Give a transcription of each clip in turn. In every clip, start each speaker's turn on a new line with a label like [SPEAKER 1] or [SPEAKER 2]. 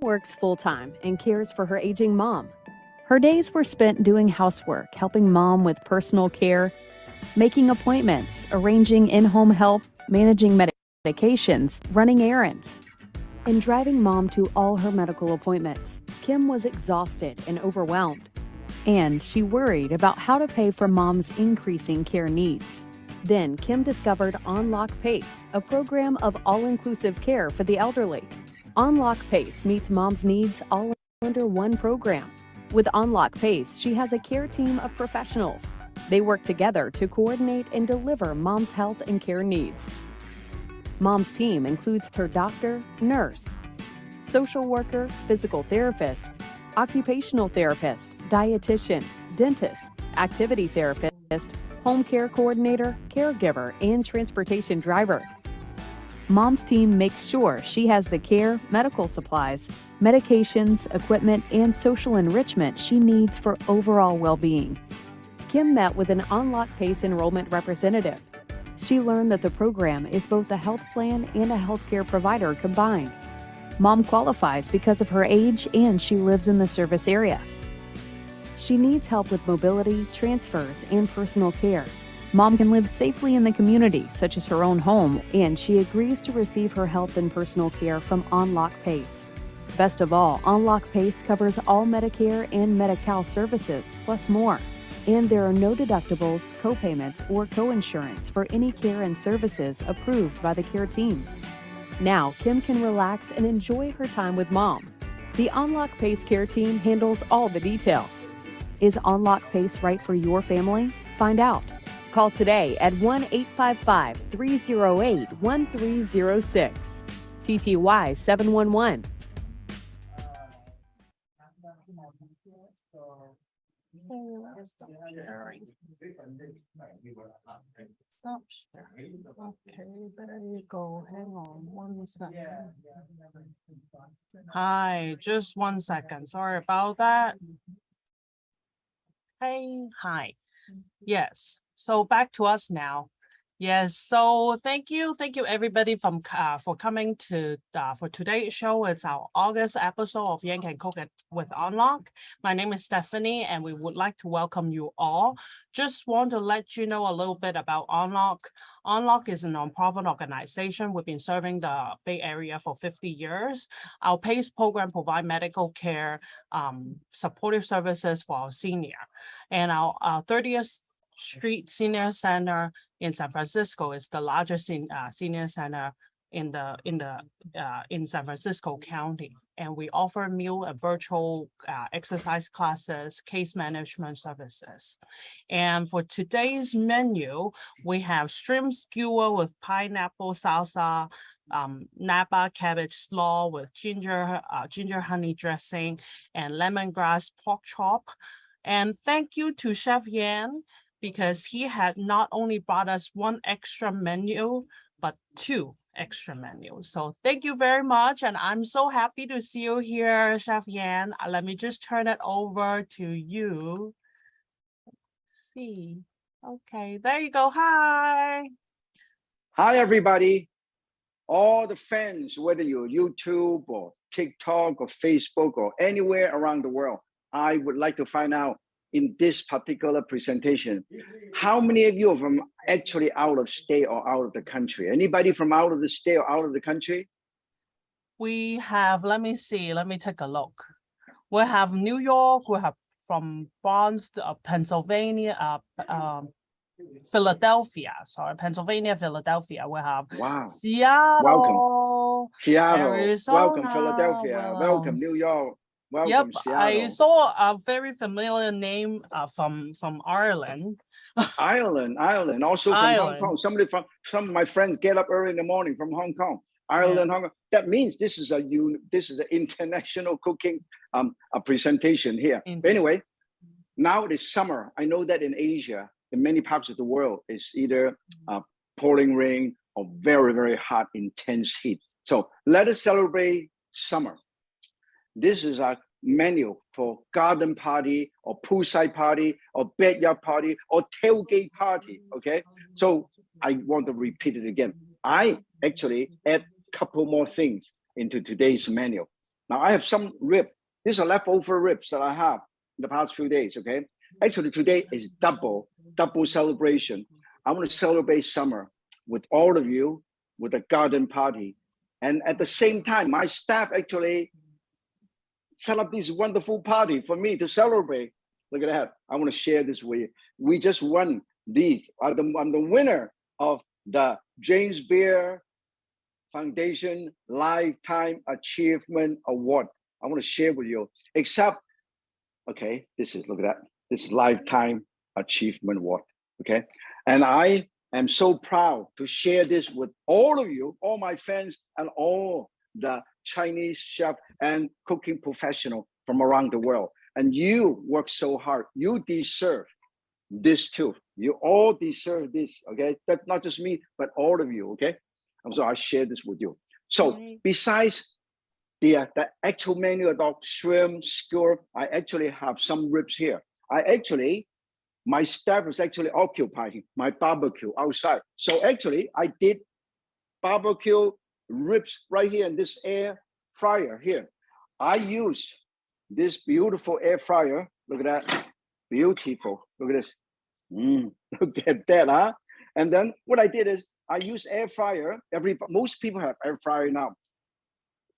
[SPEAKER 1] works full-time and cares for her aging mom. Her days were spent doing housework, helping mom with personal care, making appointments, arranging in-home help, managing medications, running errands, and driving mom to all her medical appointments. Kim was exhausted and overwhelmed, and she worried about how to pay for mom's increasing care needs. Then Kim discovered On Lok PACE, a program of all-inclusive care for the elderly. On Lok PACE meets mom's needs all under one program. With On Lok PACE, she has a care team of professionals. They work together to coordinate and deliver mom's health and care needs. Mom's team includes her doctor, nurse, social worker, physical therapist, occupational therapist, dietitian, dentist, activity therapist, home care coordinator, caregiver, and transportation driver. Mom's team makes sure she has the care, medical supplies, medications, equipment, and social enrichment she needs for overall well-being. Kim met with an On Lok PACE enrollment representative. She learned that the program is both a health plan and a healthcare provider combined. Mom qualifies because of her age and she lives in the service area. She needs help with mobility, transfers, and personal care. Mom can live safely in the community, such as her own home, and she agrees to receive her health and personal care from On Lok PACE. Best of all, On Lok PACE covers all Medicare and Medi-Cal services, plus more. And there are no deductibles, co-payments, or co-insurance for any care and services approved by the care team. Now, Kim can relax and enjoy her time with mom. The On Lok PACE care team handles all the details. Is On Lok PACE right for your family? Find out. Call today at 1-855-308-1306. TTY 711.
[SPEAKER 2] Stop sharing. Stop sharing. Okay, there you go. Hang on 1 second. Hi, just 1 second. Sorry about that. Hey, hi. Yes. So back to us now. Yes. So thank you everybody for coming to for today's show. It's our August episode of Yank and Cook with On Lok. My name is Stephanie, and we would like to welcome you all. Just want to let you know a little bit about On Lok. On Lok is a nonprofit organization. We've been serving the Bay Area for 50 years. Our PACE program provides medical care, supportive services for our senior, and our 30th Street Senior Center in San Francisco is the largest senior center in San Francisco County, and we offer meal and virtual exercise classes, case management services. And for today's menu, we have shrimp skewer with pineapple salsa, Napa cabbage slaw with ginger honey dressing, and lemongrass pork chop. And thank you to Chef Yan, because he had not only brought us one extra menu, but two extra menus. So thank you very much. And I'm so happy to see you here, Chef Yan. Let me just turn it over to you. Let's see. Okay, there you go. Hi.
[SPEAKER 3] Hi, everybody. All the fans, whether you're YouTube or TikTok or Facebook or anywhere around the world, I would like to find out in this particular presentation, how many of you are from actually out of state or out of the country? Anybody from out of the state or out of the country?
[SPEAKER 2] We have, let me see, let me take a look. We have New York, we have from Boston, Pennsylvania, Philadelphia, Pennsylvania, Philadelphia. We have Seattle.
[SPEAKER 3] Welcome. Seattle.
[SPEAKER 2] Arizona,
[SPEAKER 3] welcome, Philadelphia. Welcome, New York. Welcome,
[SPEAKER 2] yep,
[SPEAKER 3] Seattle.
[SPEAKER 2] I saw a very familiar name from Ireland.
[SPEAKER 3] Ireland, also from Hong Kong. Some of my friends get up early in the morning from Hong Kong. Ireland, Hong Kong. That means this is an international cooking presentation here. But anyway, now it is summer. I know that in Asia, in many parts of the world, it's either pouring rain or very, very hot, intense heat. So let us celebrate summer. This is our menu for garden party or poolside party or backyard party or tailgate party, okay? So I want to repeat it again. I actually add a couple more things into today's menu. Now I have some rib. These are leftover ribs that I have in the past few days, okay? Actually, today is double celebration. I want to celebrate summer with all of you with a garden party. And at the same time, my staff actually set up this wonderful party for me to celebrate. Look at that. I want to share this with you. We just won these. I'm the winner of the James Beard Foundation Lifetime Achievement Award. I want to share with you, except, okay, look at that. This is Lifetime Achievement Award, okay? And I am so proud to share this with all of you, all my fans, and all the Chinese chef and cooking professional from around the world. And you work so hard. You deserve this too. You all deserve this, okay? That's not just me, but all of you, okay? And so I share this with you. So besides the actual menu of shrimp, skewer, I actually have some ribs here. My staff is actually occupying my barbecue outside. So actually I did barbecue ribs right here in this air fryer here. I use this beautiful air fryer. Look at that, beautiful. Look at this. Look at that, huh? And then what I did is I use air fryer. Most people have air fryer now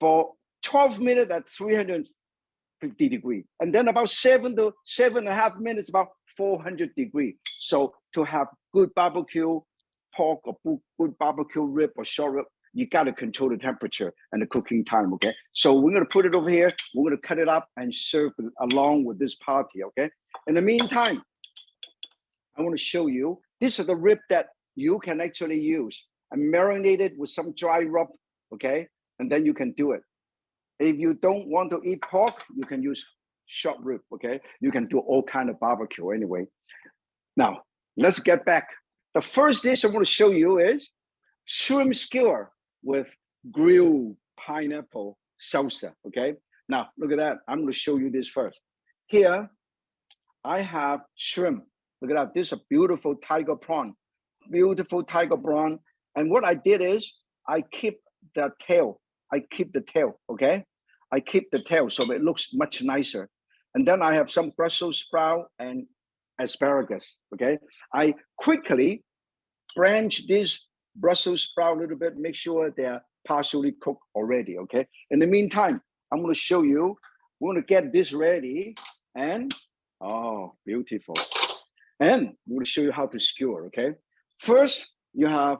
[SPEAKER 3] for 12 minutes at 350 degrees, and then about 7 to 7.5 minutes, about 400 degrees. So to have good barbecue pork or good barbecue rib or short rib, you got to control the temperature and the cooking time, okay? So we're going to put it over here. We're going to cut it up and serve it along with this party, okay? In the meantime, I want to show you, these are the rib that you can actually use and marinate it with some dry rub, okay? And then you can do it. If you don't want to eat pork, you can use short rib, okay? You can do all kind of barbecue anyway. Now, let's get back. The first dish I want to show you is shrimp skewer with grilled pineapple salsa, okay? Now, look at that. I'm going to show you this first. Here, I have shrimp. Look at that. This is a beautiful tiger prawn. Beautiful tiger prawn. And what I did is I keep the tail. Okay? I keep the tail so it looks much nicer. And then I have some Brussels sprout and asparagus, okay? I quickly blanch this Brussels sprout a little bit, make sure they're partially cooked already, okay? In the meantime, I'm gonna show you, we're gonna get this ready and, oh, beautiful. And we're gonna show you how to skewer, okay? First, you have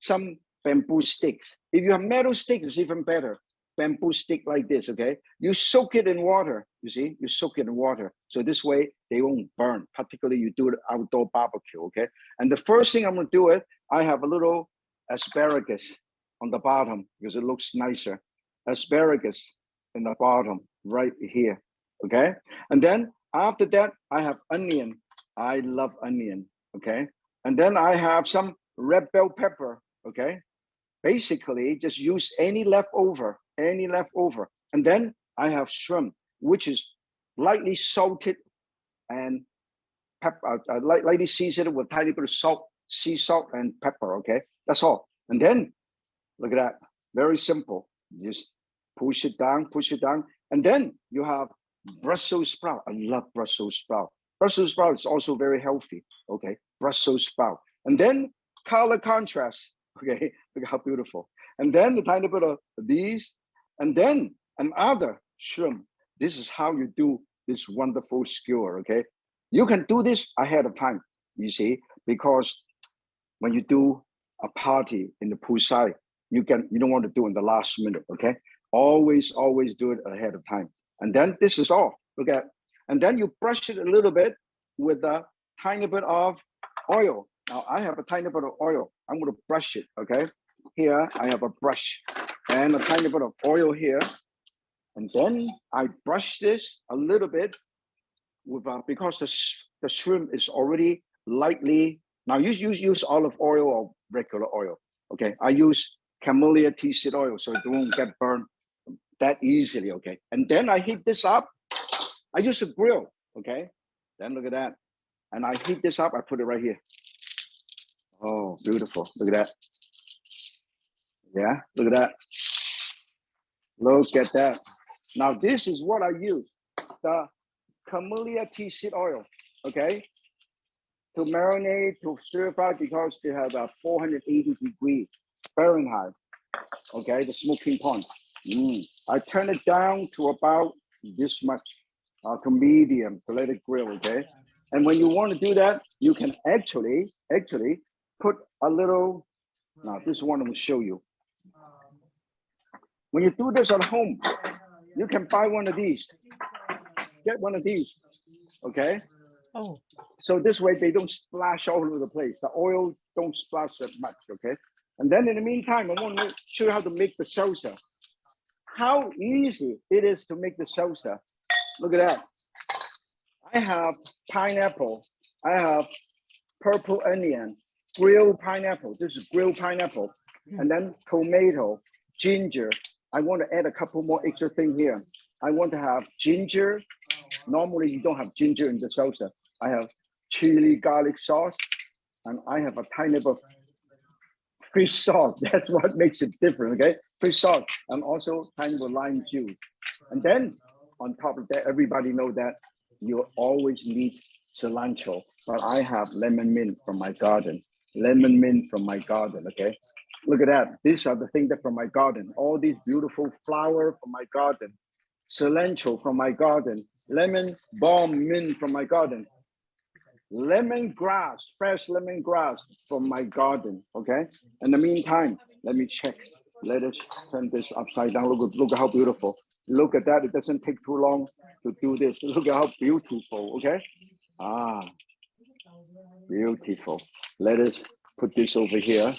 [SPEAKER 3] some bamboo sticks. If you have metal sticks, it's even better. Bamboo stick like this, okay? You soak it in water, you see? You soak it in water. So this way, they won't burn, particularly you do it outdoor barbecue, okay? And the first thing I'm gonna do is, I have a little asparagus on the bottom because it looks nicer. Asparagus in the bottom, right here, okay? And then after that, I have onion. I love onion, okay? And then I have some red bell pepper, okay? Basically, just use any leftover. And then I have shrimp, which is lightly salted and pepper, lightly seasoned with a tiny bit of salt, sea salt and pepper, okay? That's all. And then, look at that, very simple. Just push it down. And then you have Brussels sprout. I love Brussels sprout. Brussels sprout is also very healthy, okay? Brussels sprout. And then color contrast, okay? Look how beautiful. And then a tiny bit of these, and then another shrimp. This is how you do this wonderful skewer, okay? You can do this ahead of time, you see, because when you do a party in the poolside, you don't want to do it in the last minute, okay? Always do it ahead of time. And then this is all, look at, and then you brush it a little bit with a tiny bit of oil. Now I have a tiny bit of oil. I'm gonna brush it, okay? Here I have a brush and a tiny bit of oil here. And then I brush this a little bit with because the shrimp is already lightly, now you use olive oil or regular oil, okay? I use camellia tea seed oil so it won't get burned that easily, okay? And then I heat this up. I use a grill, okay? Then look at that. And I heat this up, I put it right here. Oh, beautiful, look at that. Yeah, look at that. Look at that. Now this is what I use, the camellia tea seed oil, okay? To marinate, to stir fry, because they have a 480 degree Fahrenheit, okay? The smoking point. I turn it down to about this much, to medium, to let it grill, okay? And when you want to do that, you can actually put a little, now this one I will show you. When you do this at home, you can buy one of these, get one of these, okay?
[SPEAKER 2] Oh.
[SPEAKER 3] So this way they don't splash all over the place. The oil don't splash that much, okay? And then in the meantime, I want to show you how to make the salsa. How easy it is to make the salsa. Look at that. I have pineapple. I have purple onion, grilled pineapple. This is grilled pineapple. And then tomato, ginger. I want to add a couple more extra things here. I want to have ginger. Normally you don't have ginger in the salsa. I have chili garlic sauce, and I have a tiny bit of fish sauce. That's what makes it different, okay? Fish sauce, and also tiny bit of lime juice. And then on top of that, everybody know that you always need cilantro, but I have lemon mint from my garden. Lemon mint from my garden, okay? Look at that. These are the things that from my garden. All these beautiful flowers from my garden. Cilantro from my garden. Lemon balm mint from my garden. Lemongrass, fresh lemongrass from my garden, okay? In the meantime, let me check. Let us turn this upside down. Look at how beautiful. Look at that. It doesn't take too long to do this. Look at how beautiful, okay? Ah, beautiful. Let us put this over here.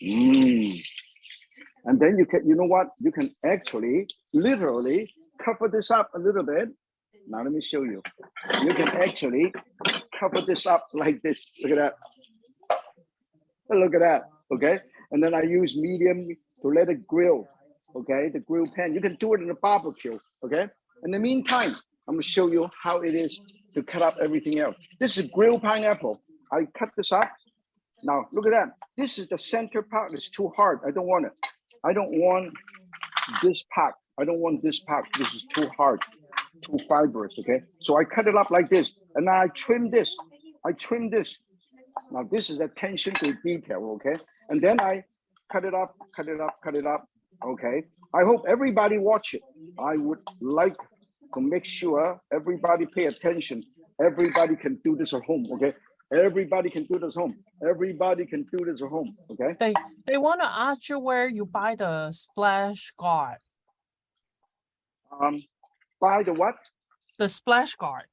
[SPEAKER 3] And then you can, you know what? You can actually literally cover this up a little bit. Now let me show you. You can actually cover this up like this. Look at that. Look at that. Okay. And then I use medium to let it grill. Okay. The grill pan. You can do it in a barbecue. Okay. In the meantime, I'm going to show you how it is to cut up everything else. This is grilled pineapple. I cut this up. Now look at that. This is the center part. It's too hard. I don't want it. I don't want this part. I don't want this part. This is too hard, too fibrous. Okay. So I cut it up like this, and I trim this. I trim this. Now this is attention to detail. Okay. And then I cut it up, cut it up, cut it up. Okay. I hope everybody watch it. I would like to make sure everybody pay attention. Everybody can do this at home. Okay. Everybody can do this at home. Everybody can do this at home. Okay.
[SPEAKER 2] They want to ask you where you buy the splash guard.
[SPEAKER 3] Buy the what?
[SPEAKER 2] The splash guard.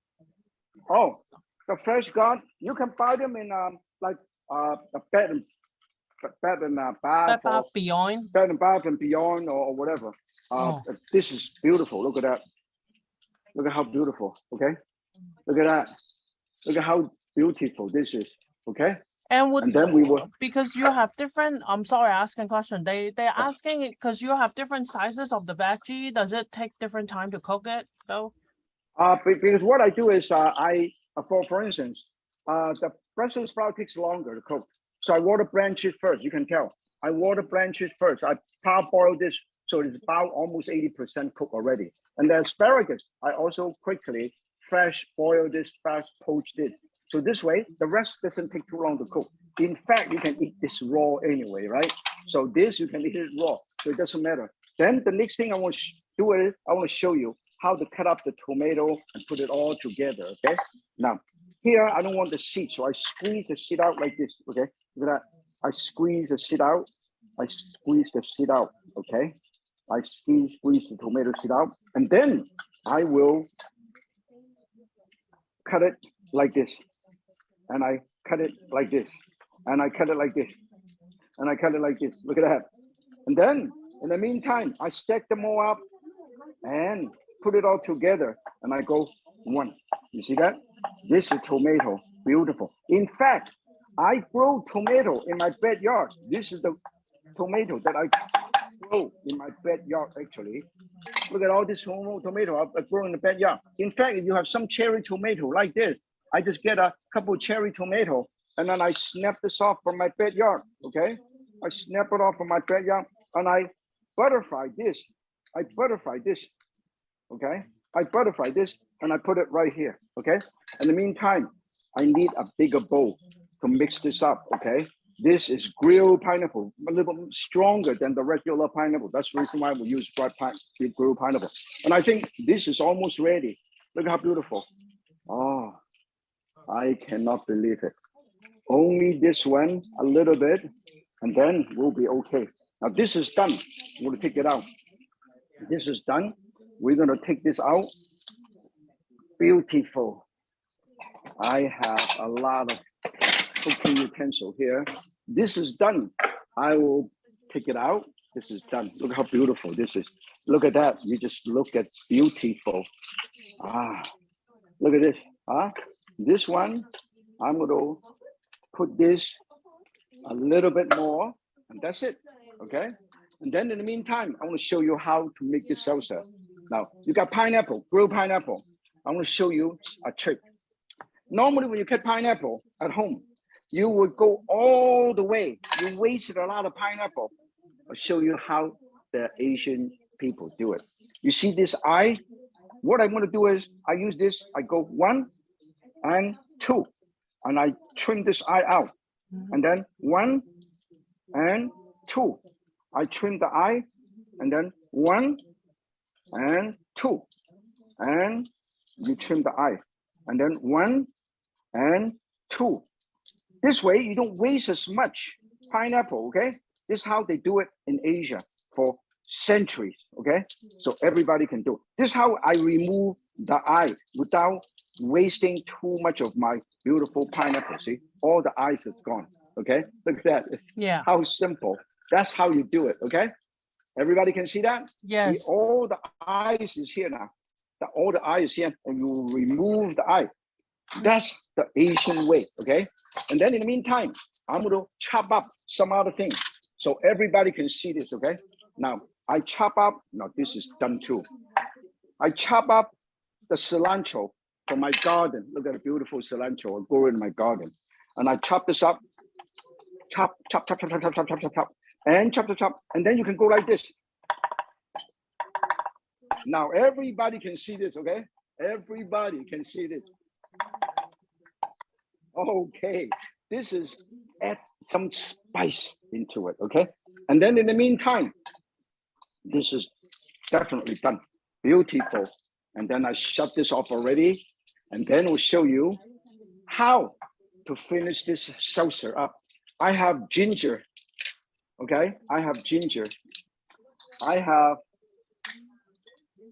[SPEAKER 3] Oh, the fresh guard. You can buy them in like a bed and bath
[SPEAKER 2] beyond.
[SPEAKER 3] Bed and bath and beyond or whatever. This is beautiful. Look at that. Look at how beautiful. Okay. Look at that. Look at how beautiful this is. Okay.
[SPEAKER 2] And
[SPEAKER 3] then we will,
[SPEAKER 2] because you have different, I'm sorry asking question. They're asking it because you have different sizes of the veggie. Does it take different time to cook it though?
[SPEAKER 3] Because what I do is for instance, the Brussels sprout takes longer to cook. So I water blanch it first. You can tell. I water blanch it first. I parboil this, so it's about almost 80% cooked already. And the asparagus, I also quickly fresh boil this, fast poach it. So this way, the rest doesn't take too long to cook. In fact, you can eat this raw anyway, right? So this, you can eat it raw, so it doesn't matter. Then the next thing I want to do is, I want to show you how to cut up the tomato and put it all together, okay? Now, here, I don't want the seed, so I squeeze the seed out like this, okay? Look at that. I squeeze the seed out. I squeeze the seed out, okay? I squeeze the tomato seed out. And then I will cut it like this. And I cut it like this. And I cut it like this. And I cut it like this. Look at that. And then, in the meantime, I stack them all up and put it all together. And I go one. You see that? This is tomato. Beautiful. In fact, I grow tomato in my backyard. This is the tomato that I grow in my backyard, actually. Look at all this tomato I grow in the backyard. In fact, if you have some cherry tomato like this, I just get a couple cherry tomato and then I snap this off from my backyard, okay? I snap it off from my backyard and I butterfly this. I butterfly this, okay? I butterfly this and I put it right here, okay? In the meantime, I need a bigger bowl to mix this up, okay? This is grilled pineapple, a little stronger than the regular pineapple. That's the reason why we use grilled pineapple. And I think this is almost ready. Look how beautiful. Oh, I cannot believe it. Only this one, a little bit, and then we'll be okay. Now this is done. I'm gonna take it out. This is done. We're gonna take this out. Beautiful. I have a lot of cooking utensil here. This is done. I will take it out. This is done. Look how beautiful this is. Look at that. You just look at beautiful. Look at this. This one, I'm going to put this a little bit more, and that's it. Okay. And then in the meantime, I want to show you how to make this salsa. Now, you got pineapple, grilled pineapple. I want to show you a trick. Normally, when you cut pineapple at home, you would go all the way. You wasted a lot of pineapple. I'll show you how the Asian people do it. You see this eye? What I'm going to do is I use this. I go 1 and 2, and I trim this eye out. And then 1 and 2. I trim the eye, and then 1 and 2. And you trim the eye, and then 1 and 2. This way, you don't waste as much pineapple, okay? This is how they do it in Asia for centuries, okay? So everybody can do it. This is how I remove the eye without wasting too much of my beautiful pineapple. See, all the eyes is gone, okay? Look at that.
[SPEAKER 2] Yeah.
[SPEAKER 3] How simple. That's how you do it, okay? Everybody can see that?
[SPEAKER 2] Yes.
[SPEAKER 3] See, all the eyes is here now. All the eye is here, and you remove the eye. That's the Asian way, okay? And then in the meantime, I'm going to chop up some other things so everybody can see this, okay? Now, I chop up, now this is done too. I chop up the cilantro from my garden. Look at the beautiful cilantro I grow in my garden. And I chop this up, chop, chop, chop, chop, chop, chop, chop, chop, chop, chop, and chop, chop, chop. And then you can go like this. Now, everybody can see this, okay? Everybody can see this. Okay, this is add some spice into it, okay? And then in the meantime, this is definitely done. Beautiful. And then I shut this off already. And then we'll show you how to finish this salsa up. I have ginger, okay? I have ginger. I have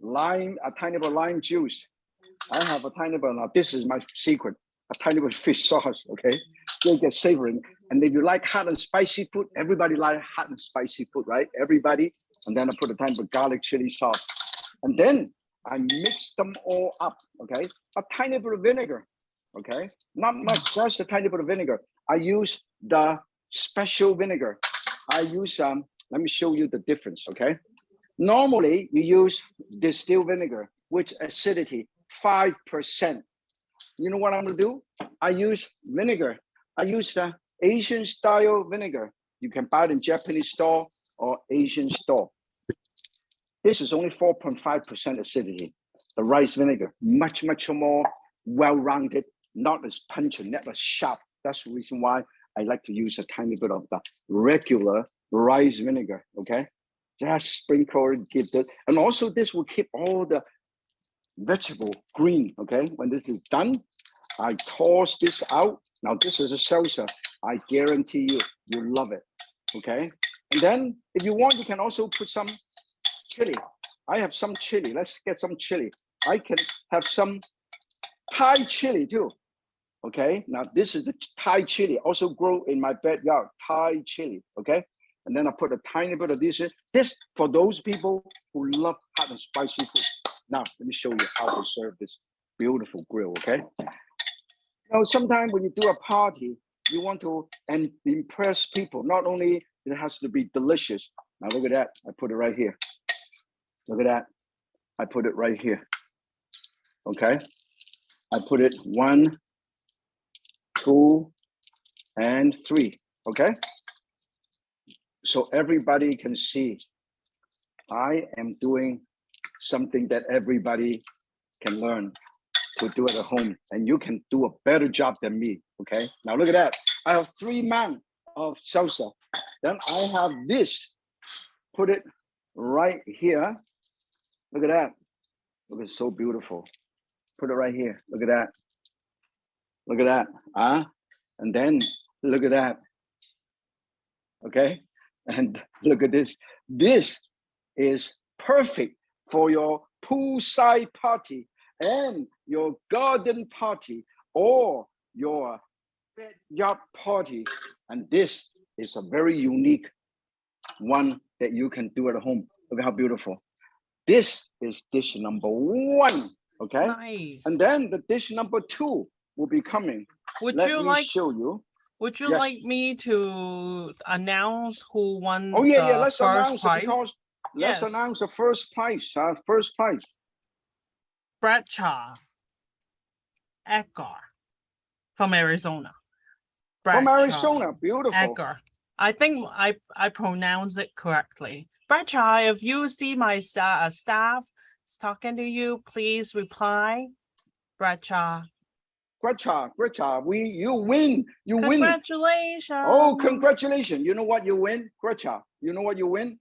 [SPEAKER 3] lime, a tiny bit of lime juice. I have a tiny bit, now this is my secret, a tiny bit of fish sauce, okay? You'll get savoring. And if you like hot and spicy food, everybody like hot and spicy food, right? Everybody. And then I put a tiny bit of garlic chili sauce. And then I mix them all up, okay? A tiny bit of vinegar, okay? Not much, just a tiny bit of vinegar. I use the special vinegar. I use, let me show you the difference, okay? Normally, you use distilled vinegar, which acidity, 5%. You know what I'm gonna do? I use vinegar. I use the Asian style vinegar. You can buy it in Japanese store or Asian store. This is only 4.5% acidity. The rice vinegar, much, much more well-rounded, not as pungent, not as sharp. That's the reason why I like to use a tiny bit of the regular rice vinegar, okay? Just sprinkle it, give it. And also this will keep all the vegetable green, okay? When this is done, I toss this out. Now this is a salsa. I guarantee you, you love it, okay? And then if you want, you can also put some chili. I have some chili. Let's get some chili. I can have some Thai chili too, okay? Now this is the Thai chili, also grow in my backyard, Thai chili, okay? And then I put a tiny bit of this. This for those people who love hot and spicy food. Now, let me show you how to serve this beautiful grill, okay? Now, sometimes when you do a party, you want to impress people. Not only it has to be delicious. Now, look at that. I put it right here. Look at that. I put it right here, okay? I put it 1, 2, and 3, okay? So everybody can see I am doing something that everybody can learn to do it at home, and you can do a better job than me. Okay, now look at that. I have 3 man of salsa. Then I have this. Put it right here. Look at that. Look, it's so beautiful. Put it right here. Look at that. Look at that. And then look at that. Okay, and look at this. This is perfect for your poolside party and your garden party or your backyard party. And this is a very unique one that you can do at home. Look at how beautiful. This is dish number 1. Okay.
[SPEAKER 2] Nice.
[SPEAKER 3] And then the dish number 2 will be coming.
[SPEAKER 2] Would
[SPEAKER 3] Let
[SPEAKER 2] you
[SPEAKER 3] me
[SPEAKER 2] like
[SPEAKER 3] show you?
[SPEAKER 2] Would you
[SPEAKER 3] Yes.
[SPEAKER 2] like me to announce who won
[SPEAKER 3] Oh yeah,
[SPEAKER 2] the
[SPEAKER 3] yeah. Let's
[SPEAKER 2] first
[SPEAKER 3] announce it
[SPEAKER 2] prize?
[SPEAKER 3] because let's
[SPEAKER 2] Yes.
[SPEAKER 3] announce the first prize. First prize.
[SPEAKER 2] Bradshaw Edgar from Arizona.
[SPEAKER 3] From
[SPEAKER 2] Bradshaw
[SPEAKER 3] Arizona. Beautiful.
[SPEAKER 2] Edgar. I think I pronounced it correctly. Bradshaw, if you see my staff talking to you, please reply. Bradshaw.
[SPEAKER 3] Great job. You win. You win.
[SPEAKER 2] Congratulations.
[SPEAKER 3] Oh, congratulations. You know what you win? Great job. You know what you win?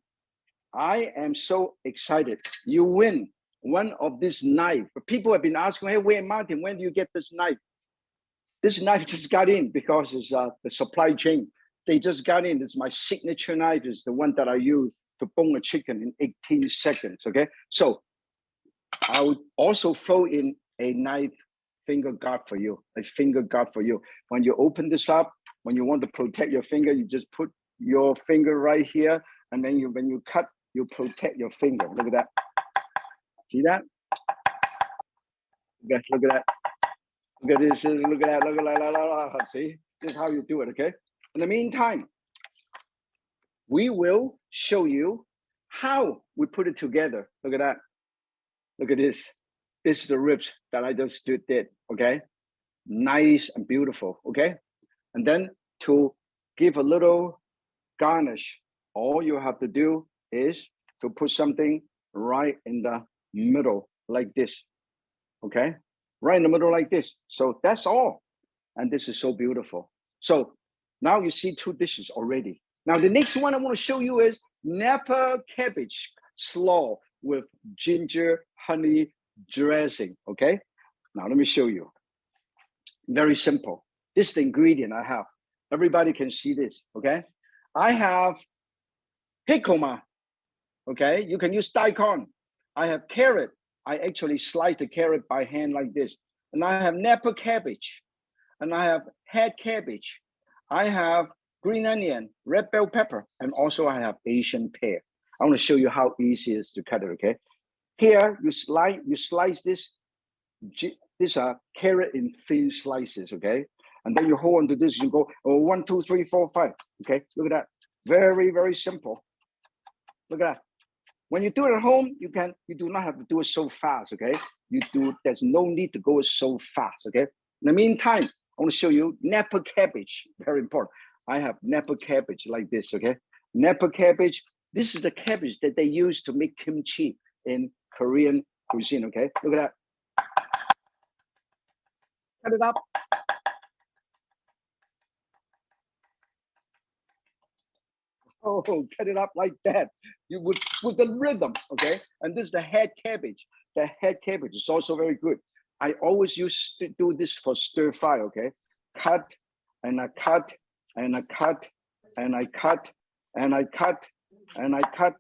[SPEAKER 3] I am so excited. You win one of this knife. People have been asking, hey, wait, Martin, when do you get this knife? This knife just got in because it's the supply chain. They just got in. It's my signature knife. It's the one that I use to bone a chicken in 18 seconds, okay? So I would also throw in a knife finger guard for you, a finger guard for you. When you open this up, when you want to protect your finger, you just put your finger right here, and then when you cut, you protect your finger. Look at that. See that? Look at that. Look at this. Look at that. Look at that. See? This is how you do it, okay? In the meantime, we will show you how we put it together. Look at that. Look at this. This is the ribs that I just did, okay? Nice and beautiful, okay? And then to give a little garnish, all you have to do is to put something right in the middle like this, okay? Right in the middle like this. So that's all. And this is so beautiful. So now you see 2 dishes already. Now the next one I want to show you is Napa cabbage slaw with ginger honey dressing, okay? Now let me show you. Very simple. This is the ingredient I have. Everybody can see this, okay? I have jicama, okay? You can use daikon. I have carrot. I actually slice the carrot by hand like this. And I have Napa cabbage. And I have head cabbage. I have green onion, red bell pepper, and also I have Asian pear. I want to show you how easy it is to cut it, okay? Here, you slice this carrot in thin slices, okay? And then you hold on to this, you go 1, 2, 3, 4, 5, okay? Look at that. Very, very simple. Look at that. When you do it at home, you do not have to do it so fast, okay? There's no need to go so fast, okay? In the meantime, I want to show you Napa cabbage, very important. I have Napa cabbage like this, okay? Napa cabbage, this is the cabbage that they use to make kimchi in Korean cuisine, okay? Look at that. Cut it up. Oh, cut it up like that. You with the rhythm, okay? And this is the head cabbage. The head cabbage is also very good. I always used to do this for stir fry, okay? Cut, and I cut, and I cut, and I cut, and I cut, and I cut,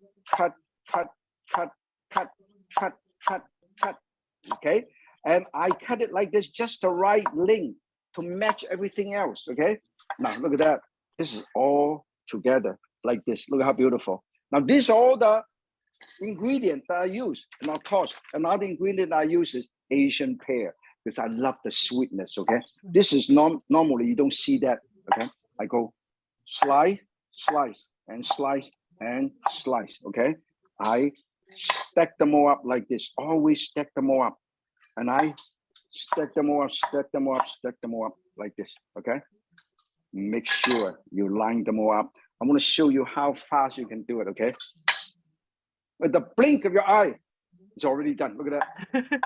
[SPEAKER 3] okay? And I cut it like this, just the right length to match everything else, okay? Now, look at that. This is all together like this. Look how beautiful. Now, these are all the ingredients that I use. And of course, another ingredient I use is Asian pear, because I love the sweetness, okay? This is normally, you don't see that, okay? I go slice, slice, and slice, and slice, okay? I stack them all up like this. Always stack them all up. And I stack them all up, stack them all up, stack them all up like this, okay? Make sure you line them all up. I want to show you how fast you can do it, okay? With the blink of your eye, It's already done. Look at that.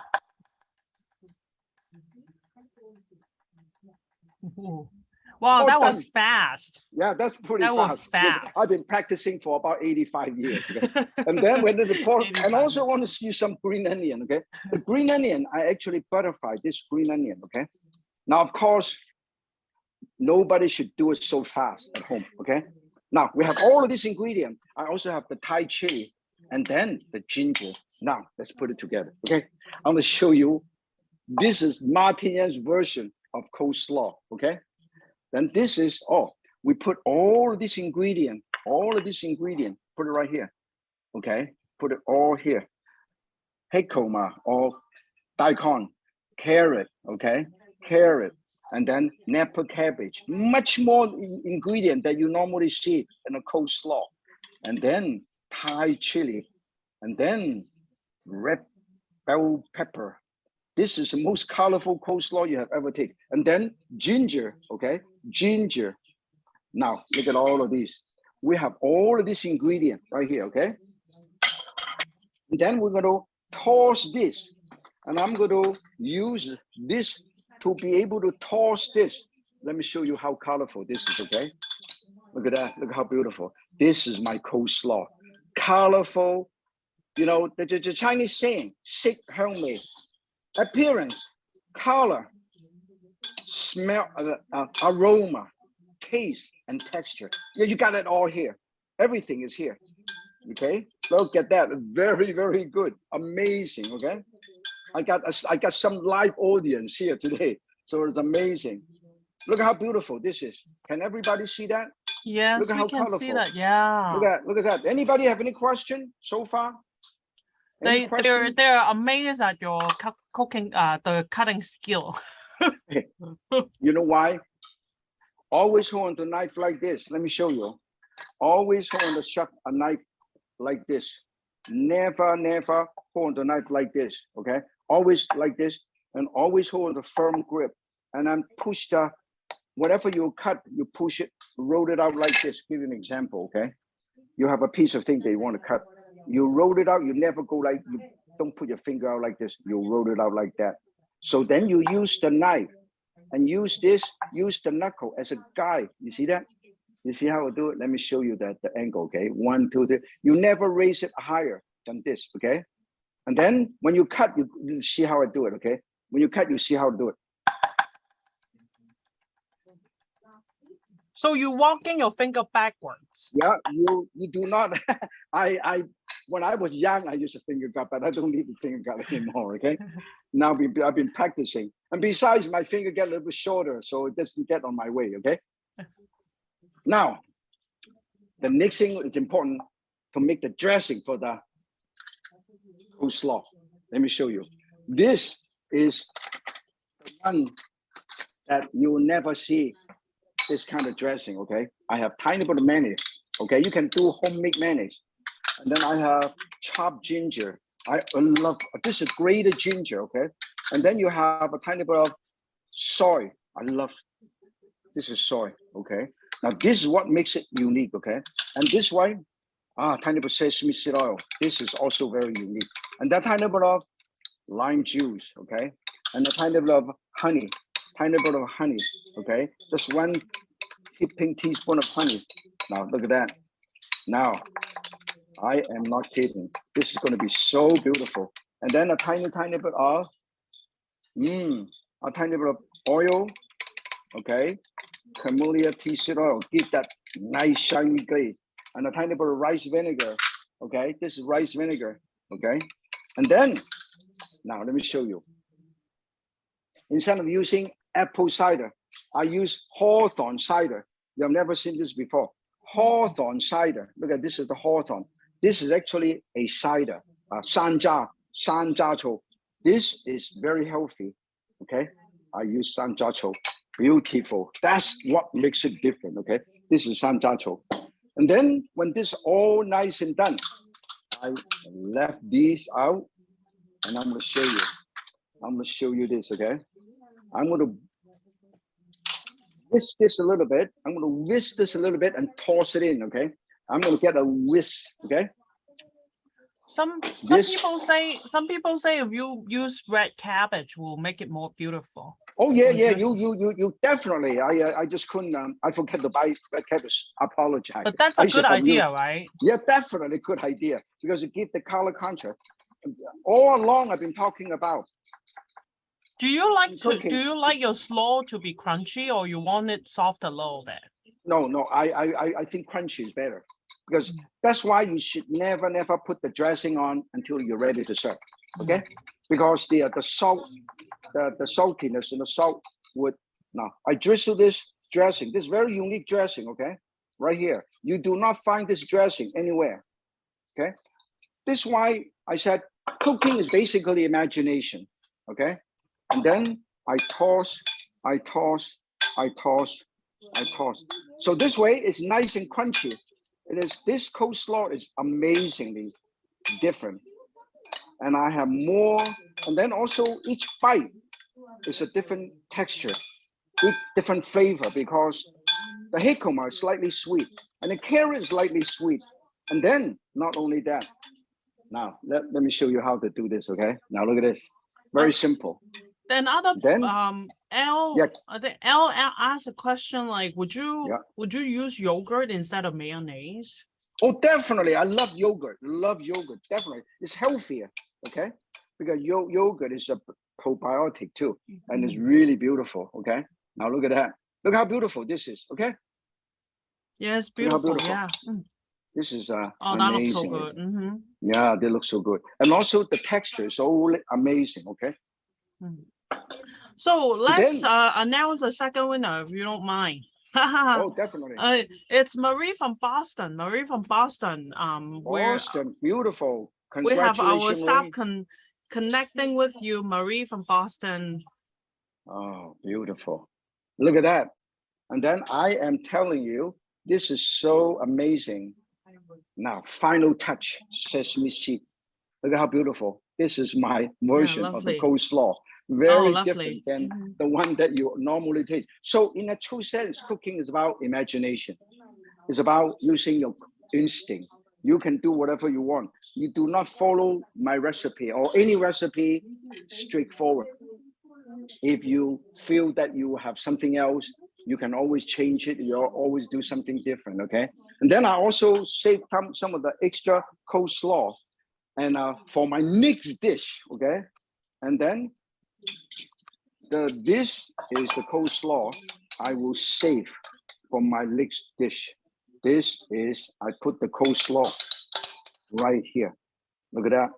[SPEAKER 2] Wow, that was fast.
[SPEAKER 3] Yeah, that's pretty
[SPEAKER 2] That was
[SPEAKER 3] fast.
[SPEAKER 2] fast.
[SPEAKER 3] I've been practicing for about 85 years. Okay? And then when the pork, and also want to use some green onion. Okay, the green onion, I actually butterfry this green onion. Okay, now of course, nobody should do it so fast at home. Okay, now we have all of these ingredients. I also have the Thai chili and then the ginger. Now let's put it together. Okay, I'm going to show you. This is Martinez's version of coleslaw. Okay. Then this is, we put all of this ingredient, put it right here, okay? Put it all here. Hekoma or daikon, carrot, okay? Carrot, and then Napa cabbage. Much more ingredient that you normally see in a coleslaw. And then Thai chili, and then red bell pepper. This is the most colorful coleslaw you have ever taken. And then ginger, okay? Ginger. Now, look at all of these. We have all of this ingredient right here, okay? And then we're going to toss this. And I'm going to use this to be able to toss this. Let me show you how colorful this is, okay? Look at that. Look how beautiful. This is my coleslaw. Colorful. You know, the Chinese saying, sick homemade. Appearance, color, smell, aroma, taste, and texture. Yeah, you got it all here. Everything is here. Okay, look at that. Very, very good. Amazing. Okay, I got some live audience here today, so it's amazing. Look at how beautiful this is. Can everybody see that?
[SPEAKER 2] Yes,
[SPEAKER 3] look at
[SPEAKER 2] we
[SPEAKER 3] how
[SPEAKER 2] can
[SPEAKER 3] colorful.
[SPEAKER 2] see that. Yeah.
[SPEAKER 3] Look at that. Anybody have any question so far?
[SPEAKER 2] They're amazed at your cooking, the cutting skill.
[SPEAKER 3] You know why? Always hold the knife like this. Let me show you. Always hold a knife like this. Never hold the knife like this. Okay. Always like this, and always hold a firm grip. And then push the whatever you cut, you push it, roll it out like this. Give you an example. Okay. You have a piece of thing that you want to cut. You roll it out, you never go like, you don't put your finger out like this, you roll it out like that. So then you use the knife and use the knuckle as a guide. You see that? You see how I do it? Let me show you the angle, okay? 1, 2, 3. You never raise it higher than this, okay? And then when you cut, you see how I do it, okay? When you cut, you see how to do it.
[SPEAKER 2] So you walking your finger backwards.
[SPEAKER 3] Yeah, you do not. When I was young, I used a finger cut, but I don't need the finger cut anymore, okay? Now I've been practicing. And besides, my finger get a little bit shorter, so it doesn't get on my way, okay? Now, the next thing is important to make the dressing for the coleslaw. Let me show you. This is the one that you will never see this kind of dressing, okay? I have tiny bit of mayonnaise, okay? You can do homemade mayonnaise. And then I have chopped ginger. I love, this is grated ginger, okay? And then you have a tiny bit of soy. I love, this is soy, okay? Now this is what makes it unique, okay? And this one, tiny bit of sesame seed oil. This is also very unique. And that tiny bit of lime juice, okay? And a tiny bit of honey, okay? Just 1 heaping teaspoon of honey. Now look at that. Now, I am not kidding. This is going to be so beautiful. And then a tiny bit of, oil, okay? Camellia tea seed oil, give that nice shiny glaze. And a tiny bit of rice vinegar, okay? This is rice vinegar, okay? And then, now let me show you. Instead of using apple cider, I use Hawthorne cider. You have never seen this before. Hawthorne cider. Look at this is the Hawthorne. This is actually a cider, sanjiacho. This is very healthy, okay? I use sanjiacho, beautiful. That's what makes it different, okay? This is sanjiacho. And then when this all nice and done, I left these out and I'm gonna show you. I'm gonna show you this, okay? I'm gonna whisk this a little bit. I'm gonna whisk this a little bit and toss it in, okay? I'm gonna get a whisk, okay?
[SPEAKER 2] Some
[SPEAKER 3] This-
[SPEAKER 2] people say if you use red cabbage will make it more beautiful.
[SPEAKER 3] Oh yeah,
[SPEAKER 2] Or
[SPEAKER 3] yeah.
[SPEAKER 2] just-
[SPEAKER 3] You definitely. I just couldn't. I forget to buy red cabbage. I apologize.
[SPEAKER 2] But that's
[SPEAKER 3] I
[SPEAKER 2] a
[SPEAKER 3] should
[SPEAKER 2] good
[SPEAKER 3] have used-
[SPEAKER 2] idea, right?
[SPEAKER 3] Yeah, definitely good idea because it gives the color contrast. All along, I've been talking about.
[SPEAKER 2] Do you like
[SPEAKER 3] cooking.
[SPEAKER 2] do you like your slaw to be crunchy or you want it soft a little bit?
[SPEAKER 3] No. I think crunchy is better because that's why you should never put the dressing on until you're ready to serve. Okay, because the salt, the saltiness and the salt would. Now I drizzle this dressing. This very unique dressing. Okay, right here. You do not find this dressing anywhere. Okay, this is why I said cooking is basically imagination. Okay, and then I toss. So this way it's nice and crunchy. This coleslaw is amazingly different. And I have more, and then also each bite is a different texture, different flavor because the jicama is slightly sweet and the carrot is slightly sweet. And then not only that, now let me show you how to do this, okay? Now look at this, very simple.
[SPEAKER 2] Then L,
[SPEAKER 3] Yeah.
[SPEAKER 2] I think L asked a question like, would you
[SPEAKER 3] Yeah.
[SPEAKER 2] use yogurt instead of mayonnaise?
[SPEAKER 3] Oh, definitely. I love yogurt. Definitely. It's healthier, okay? Because yogurt is a probiotic too, and it's really beautiful, okay? Now look at that. Look how beautiful this is, okay?
[SPEAKER 2] Yeah, it's
[SPEAKER 3] Look how
[SPEAKER 2] beautiful.
[SPEAKER 3] beautiful.
[SPEAKER 2] Yeah.
[SPEAKER 3] This is
[SPEAKER 2] Oh, that looks so
[SPEAKER 3] amazing.
[SPEAKER 2] good.
[SPEAKER 3] Yeah, they look so good. And also the texture is so amazing, okay?
[SPEAKER 2] So let's
[SPEAKER 3] then-
[SPEAKER 2] announce a second winner if you don't mind.
[SPEAKER 3] Oh, definitely.
[SPEAKER 2] It's Marie from Boston.
[SPEAKER 3] Boston, beautiful.
[SPEAKER 2] We have our
[SPEAKER 3] Congratulations,
[SPEAKER 2] staff
[SPEAKER 3] Marie.
[SPEAKER 2] connecting with you, Marie from Boston.
[SPEAKER 3] Oh, beautiful. Look at that. And then I am telling you, this is so amazing. Now, final touch, sesame seed. Look at how beautiful. This is my version of the
[SPEAKER 2] lovely.
[SPEAKER 3] coleslaw. Very
[SPEAKER 2] lovely.
[SPEAKER 3] different than the one that you normally taste. So in a true sense, cooking is about imagination. It's about using your instinct. You can do whatever you want. You do not follow my recipe or any recipe straightforward. If you feel that you have something else, you can always change it. You always do something different, okay? And then I also saved some of the extra coleslaw and for my next dish, okay? And then this is the coleslaw I will save for my next dish. This is, I put the coleslaw right here. Look at that.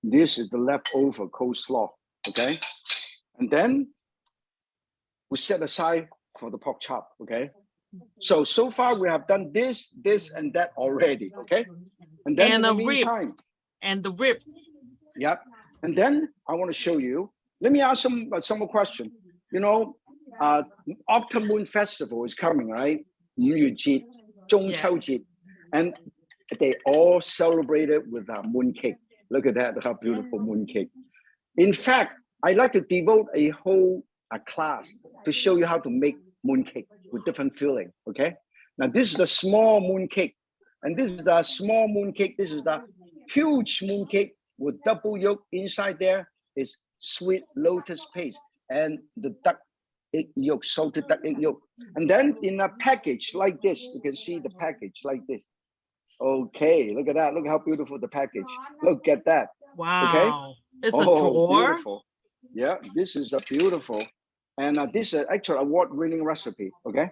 [SPEAKER 3] This is the leftover coleslaw, okay? And then we set aside for the pork chop, okay? So far we have done this, and that already, okay? And then in the meantime,
[SPEAKER 2] and the rib.
[SPEAKER 3] Yep. And then I want to show you. Let me ask some more question. You know, Autumn Moon Festival is coming, right? 5月節, 中秋節, and they all celebrated with a moon cake. Look at that, how beautiful moon cake. In fact, I'd like to devote a whole class to show you how to make moon cake with different filling, okay? Now, this is the small moon cake, and this is the small moon cake. This is the huge moon cake with double yolk inside there is sweet lotus paste and the duck egg yolk, salted duck egg yolk. And then in a package like this, you can see the package like this. Okay, look at that. Look how beautiful the package. Look at that.
[SPEAKER 2] Wow.
[SPEAKER 3] Okay?
[SPEAKER 2] It's a drawer.
[SPEAKER 3] Beautiful. Yeah, this is a beautiful. And this is actually award-winning recipe, okay?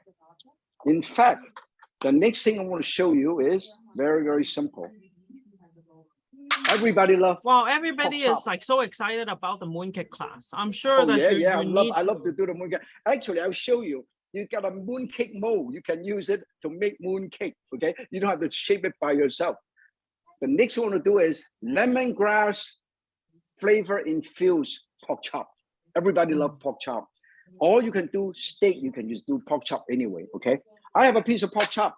[SPEAKER 3] In fact, the next thing I want to show you is very, very simple. Everybody loves.
[SPEAKER 2] Wow, everybody
[SPEAKER 3] pork
[SPEAKER 2] is
[SPEAKER 3] chop.
[SPEAKER 2] like so excited about the mooncake class. I'm sure that
[SPEAKER 3] I love to do the mooncake. Actually, I'll show you. You got a mooncake mold. You can use it to make mooncake. Okay, you don't have to shape it by yourself. The next one to do is lemongrass flavor infused pork chop. Everybody love pork chop. Or you can do steak. You can just do pork chop anyway. Okay. I have a piece of pork chop.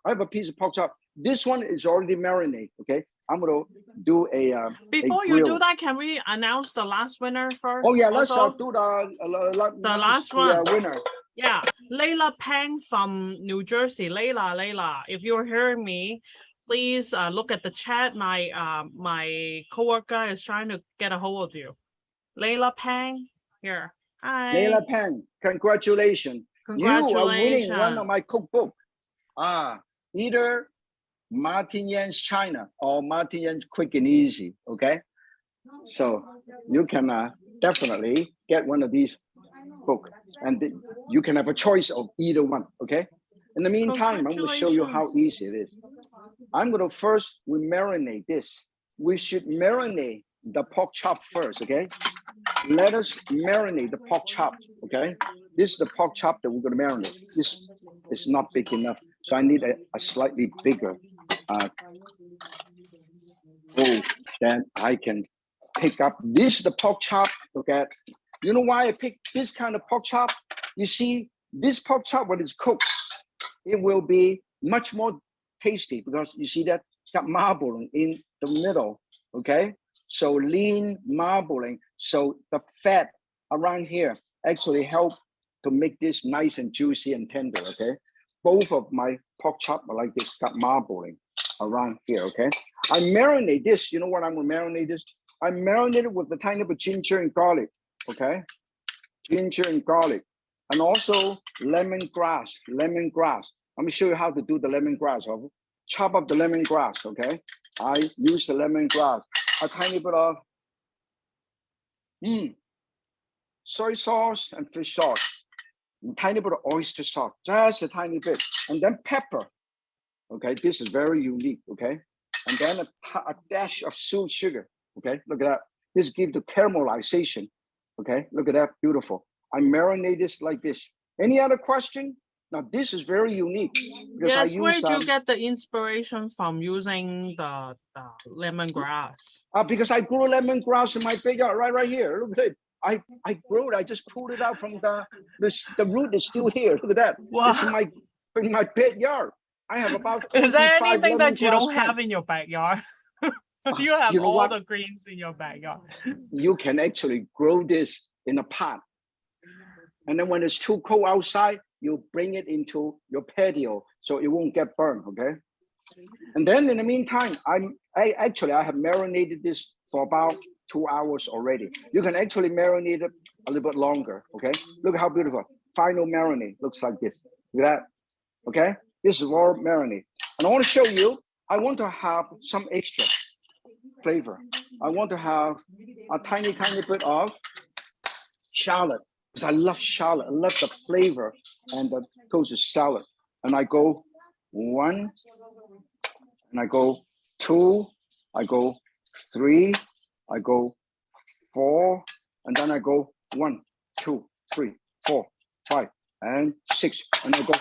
[SPEAKER 3] This one is already marinated. Okay. I'm gonna do a.
[SPEAKER 2] Before you do that, can we announce the last winner first?
[SPEAKER 3] Oh yeah, let's
[SPEAKER 2] also?
[SPEAKER 3] do the
[SPEAKER 2] last one.
[SPEAKER 3] Winner.
[SPEAKER 2] Yeah, Layla Pang from New Jersey. Layla, if you're hearing me, please look at the chat. My coworker is trying to get a hold of you. Layla Pang here. Hi.
[SPEAKER 3] Layla Pang, congratulations. You are winning one of my cookbook. Either Martin Yan's China or Martin Yan's Quick and Easy. Okay, so you can definitely get one of these books, and you can have a choice of either one. Okay. In the meantime, I'm going to show you how easy it is. I'm going to first we marinate this. We should marinate the pork chop first. Okay. Let us marinate the pork chop. Okay. This is the pork chop that we're going to marinate. This is not big enough, so I need a slightly bigger bowl. Then I can pick up this the pork chop. Okay. You know why I picked this kind of pork chop? You see, this pork chop when it's cooked, it will be much more tasty because you see that it's got marbling in the middle. Okay. So lean marbling. So the fat around here actually help to make this nice and juicy and tender. Okay. Both of my pork chop are like this, got marbling around here. Okay. I marinate this. You know what I'm going to marinate this? I marinate it with a tiny bit of ginger and garlic. Okay. Ginger and garlic. And also lemongrass. Lemongrass. Let me show you how to do the lemongrass. Okay? Chop up the lemongrass. Okay. I use the lemongrass. A tiny bit of soy sauce and fish sauce. A tiny bit of oyster sauce. Just a tiny bit. And then pepper. Okay. This is very unique. Okay. And then a dash of sugar. Okay. Look at that. This gives the caramelization. Okay. Look at that. Beautiful. I marinate this like this. Any other question? Now this is very unique.
[SPEAKER 2] Yes, where did you get the inspiration from using the lemongrass?
[SPEAKER 3] Because I grew lemongrass in my backyard, right here. Look at it. I grew it. I just pulled it out from the root is still here. Look at that. Wow. This is in my backyard. I have about 25
[SPEAKER 2] Is there anything that you don't
[SPEAKER 3] plants.
[SPEAKER 2] have in your backyard? You have all the greens in your backyard.
[SPEAKER 3] You can actually grow this in a pot. And then when it's too cold outside, you bring it into your patio so it won't get burned, okay? And then in the meantime, I have marinated this for about 2 hours already. You can actually marinate it a little bit longer, okay? Look how beautiful. Final marinade looks like this. Look at that, okay? This is all marinade. And I want to show you, I want to have some extra flavor. I want to have a tiny bit of shallot. Because I love shallot, I love the flavor and the goes to salad. And I go 1, and I go 2, I go 3, I go 4, and then I go 1, 2, 3, 4, 5, and 6, and I go.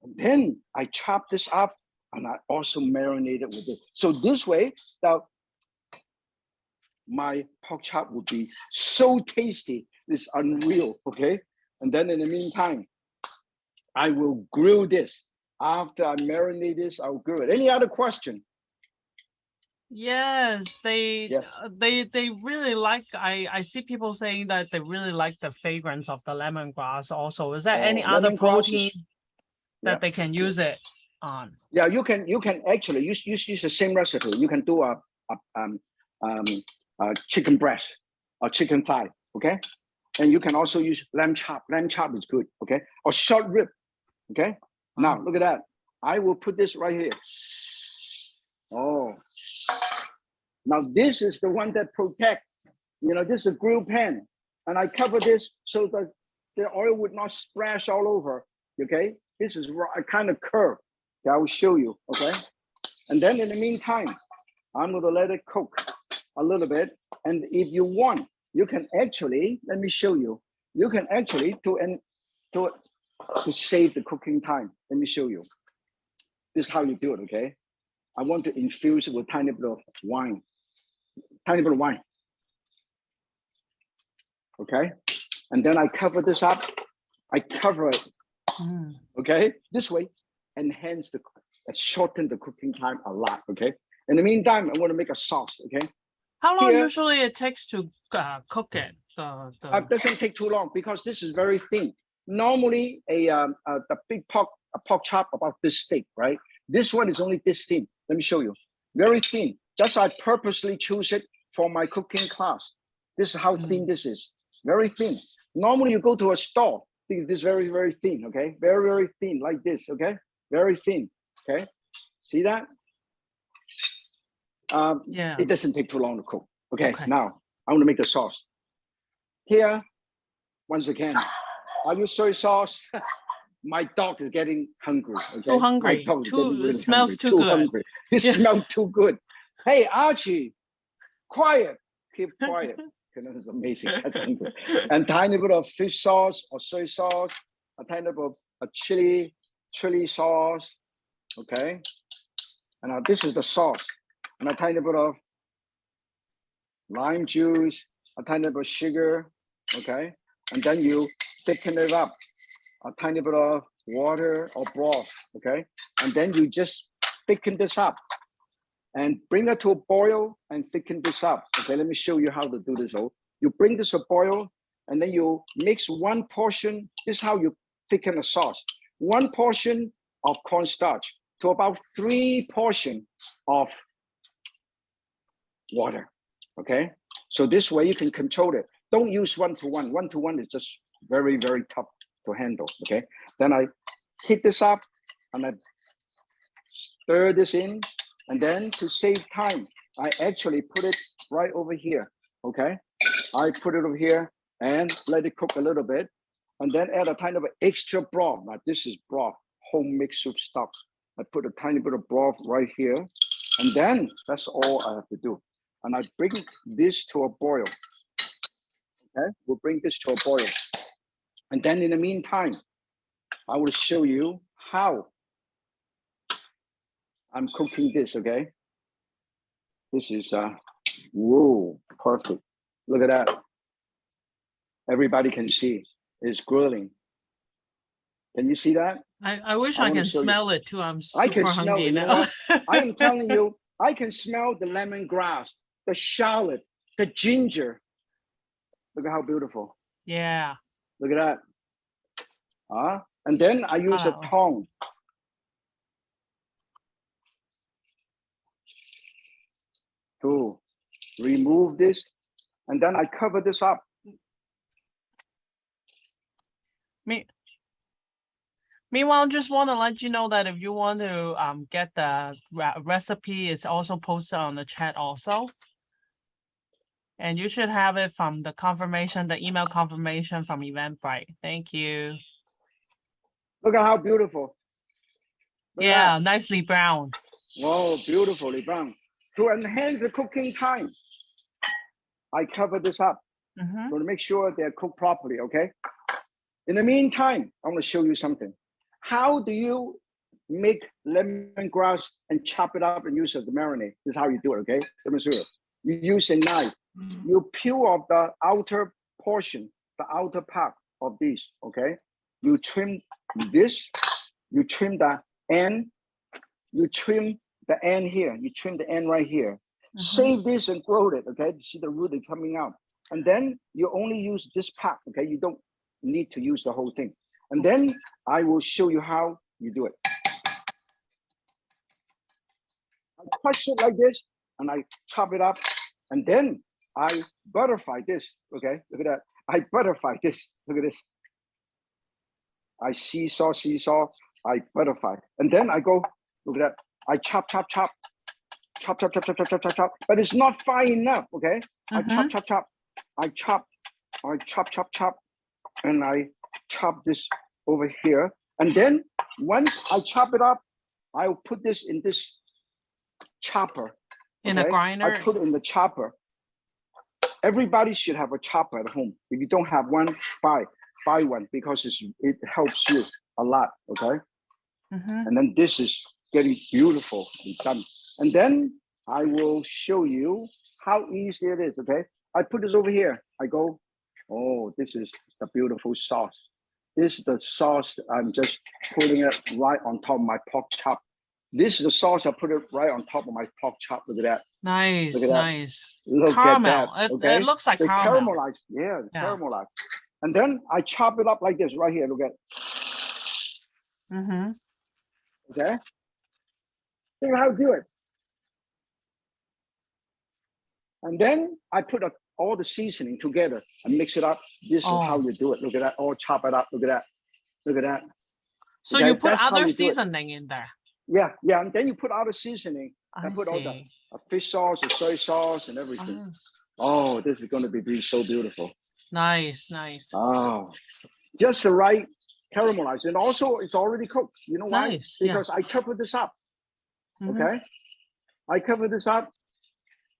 [SPEAKER 3] And then I chop this up. And I also marinate it with it. So this way, my pork chop would be so tasty. It's unreal, okay? And then in the meantime, I will grill this. After I marinate this, I'll grill it. Any other question?
[SPEAKER 2] Yes, they really like. I see people saying that they really like the fragrance of the lemongrass. Also, is there any other protein that they can use it on?
[SPEAKER 3] Yeah, you can actually use the same recipe. You can do a chicken breast or chicken thigh, okay? And you can also use lamb chop. Lamb chop is good, okay? Or short rib, okay? Now look at that. I will put this right here. Oh, now this is the one that protects. You know, this is a grill pan, and I cover this so that the oil would not splash all over. Okay, this is a kind of curve. I will show you, okay? And then in the meantime, I'm gonna let it cook a little bit. And if you want, you can actually, let me show you. You can actually, to save the cooking time, let me show you. This is how you do it, okay? I want to infuse it with tiny bit of wine. Tiny bit of wine. Okay? And then I cover this up. I cover it, okay? This way. Enhance shorten the cooking time a lot, okay? In the meantime, I'm going to make a sauce, okay?
[SPEAKER 2] How long usually it takes to cook it?
[SPEAKER 3] Doesn't take too long because this is very thin. Normally, the big pork chop about this thick, right? This one is only this thin. Let me show you. Very thin. That's why I purposely choose it for my cooking class. This is how thin this is. Very thin. Normally, you go to a store, this is very, very thin, okay? Very, very thin, like this, okay? Very thin, okay? See that? It doesn't take too long to cook. Okay, now I want to make the sauce. Here, once again, I use soy sauce. My dog is getting hungry. Okay?
[SPEAKER 2] Too hungry.
[SPEAKER 3] Really
[SPEAKER 2] smells
[SPEAKER 3] hungry.
[SPEAKER 2] too good.
[SPEAKER 3] Hungry. It smells too good. Hey, Archie, quiet. Keep quiet. That is amazing. That's hungry. And tiny bit of fish sauce or soy sauce, a tiny bit of a chili sauce. Okay. And now this is the sauce. And a tiny bit of lime juice, a tiny bit of sugar, okay? And then you thicken it up, a tiny bit of water or broth, okay? And then you just thicken this up and bring it to a boil and thicken this up. Okay, let me show you how to do this. You bring this to a boil and then you mix one portion. This is how you thicken a sauce. 1 portion of cornstarch to about 3 portions of water, okay? So this way you can control it. Don't use 1-to-1. 1-to-1 is just very, very tough to handle, okay? Then I heat this up and I stir this in. And then to save time, I actually put it right over here, okay? I put it over here and let it cook a little bit. And then add a tiny bit of extra broth. Now this is broth, home mixed soup stock. I put a tiny bit of broth right here. And then that's all I have to do. And I bring this to a boil. Okay, we'll bring this to a boil. And then in the meantime, I will show you how I'm cooking this, okay? This is, whoa, perfect. Look at that. Everybody can see it's grilling. Can you see that?
[SPEAKER 2] I wish I can smell it too. I'm super
[SPEAKER 3] I can smell
[SPEAKER 2] hungry
[SPEAKER 3] it,
[SPEAKER 2] now.
[SPEAKER 3] I am telling you, I can smell the lemongrass, the shallot, the ginger. Look at how beautiful.
[SPEAKER 2] Yeah.
[SPEAKER 3] Look at that. And then I use a tongue. To remove this. And then I cover this up.
[SPEAKER 2] Meanwhile, just want to let you know that if you want to get the recipe, it's also posted on the chat also. And you should have it from the confirmation, the email confirmation from Eventbrite. Thank you.
[SPEAKER 3] Look at how beautiful.
[SPEAKER 2] Yeah, nicely brown.
[SPEAKER 3] Whoa, beautifully brown. To enhance the cooking time, I cover this up to make sure they're cooked properly, okay? In the meantime, I want to show you something. How do you make lemongrass and chop it up and use it as a marinade? This is how you do it, okay? Let me show you. You use a knife. You peel off the outer portion, the outer part of this, okay? You trim this, you trim the end, you trim the end here, you trim the end right here. Save this and throw it, okay? You see the root is coming out. And then you only use this part, okay? You don't need to use the whole thing. And then I will show you how you do it. I crush it like this and I chop it up. And then I butterfly this, okay? Look at that. I butterfly this, look at this. I seesaw, I butterfly. And then I go, look at that. I chop. But it's not fine enough, okay? I chop. I chop. And I chop this over here. And then once I chop it up, I'll put this in this chopper.
[SPEAKER 2] In a grinder?
[SPEAKER 3] I put it in the chopper. Everybody should have a chopper at home. If you don't have one, buy one because it helps you a lot, okay? And then this is getting beautiful and done. And then I will show you how easy it is, okay? I put this over here. I go, oh, this is the beautiful sauce. This is the sauce. I'm just putting it right on top of my pork chop. This is the sauce. I put it right on top of my pork chop. Look at that.
[SPEAKER 2] Nice,
[SPEAKER 3] Look at that.
[SPEAKER 2] nice.
[SPEAKER 3] Look
[SPEAKER 2] Caramel.
[SPEAKER 3] at that. Okay.
[SPEAKER 2] It looks like
[SPEAKER 3] They
[SPEAKER 2] caramel.
[SPEAKER 3] caramelize. Yeah,
[SPEAKER 2] Yeah.
[SPEAKER 3] caramelize. And then I chop it up like this right here. Look at.
[SPEAKER 2] Mm-hmm.
[SPEAKER 3] Okay. See how I do it. And then I put all the seasoning together and mix it up. This is how you do it. Look at that. All chop it up. Look at that. Look at that.
[SPEAKER 2] So
[SPEAKER 3] Okay,
[SPEAKER 2] you put
[SPEAKER 3] that's how
[SPEAKER 2] other
[SPEAKER 3] you do it.
[SPEAKER 2] seasoning in there.
[SPEAKER 3] Yeah, yeah. And then you put other seasoning.
[SPEAKER 2] I
[SPEAKER 3] put all the
[SPEAKER 2] see.
[SPEAKER 3] fish sauce, the soy sauce, and everything. Oh, this is going to be so beautiful.
[SPEAKER 2] Nice, nice.
[SPEAKER 3] Oh, just the right caramelized. And also, it's already cooked. You know why?
[SPEAKER 2] Nice, yeah.
[SPEAKER 3] Because I covered this up.
[SPEAKER 2] Mhm.
[SPEAKER 3] Okay. I covered this up,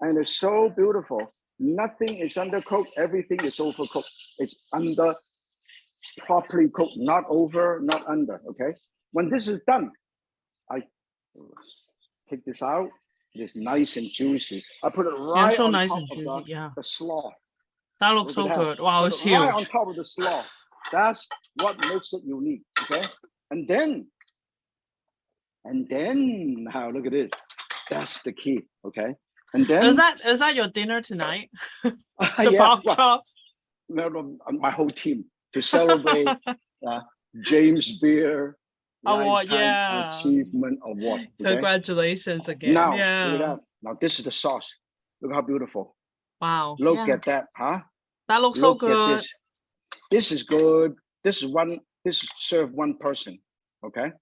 [SPEAKER 3] and it's so beautiful. Nothing is undercooked. Everything is overcooked. It's under properly cooked, not over, not under. Okay. When this is done, I take this out. It's nice and juicy. I put it right
[SPEAKER 2] so
[SPEAKER 3] on
[SPEAKER 2] nice
[SPEAKER 3] top
[SPEAKER 2] and
[SPEAKER 3] of
[SPEAKER 2] juicy. Yeah.
[SPEAKER 3] the slaw.
[SPEAKER 2] That looks
[SPEAKER 3] Look
[SPEAKER 2] so
[SPEAKER 3] at that.
[SPEAKER 2] good. Wow,
[SPEAKER 3] Put
[SPEAKER 2] it's
[SPEAKER 3] it right on
[SPEAKER 2] huge.
[SPEAKER 3] top of the slaw. That's what makes it unique. Okay. And then now look at this. That's the key. Okay. And then
[SPEAKER 2] Is that your dinner tonight? The
[SPEAKER 3] yeah,
[SPEAKER 2] pork chop.
[SPEAKER 3] no, my whole team to celebrate James Beer
[SPEAKER 2] Award,
[SPEAKER 3] Lifetime
[SPEAKER 2] yeah.
[SPEAKER 3] Achievement Award. Okay?
[SPEAKER 2] Congratulations again.
[SPEAKER 3] Now,
[SPEAKER 2] Yeah.
[SPEAKER 3] look at that. Now, this is the sauce. Look how beautiful.
[SPEAKER 2] Wow.
[SPEAKER 3] Look
[SPEAKER 2] yeah.
[SPEAKER 3] at that, huh?
[SPEAKER 2] That looks so
[SPEAKER 3] Look at
[SPEAKER 2] good.
[SPEAKER 3] this. This is good. This is served one person. Okay.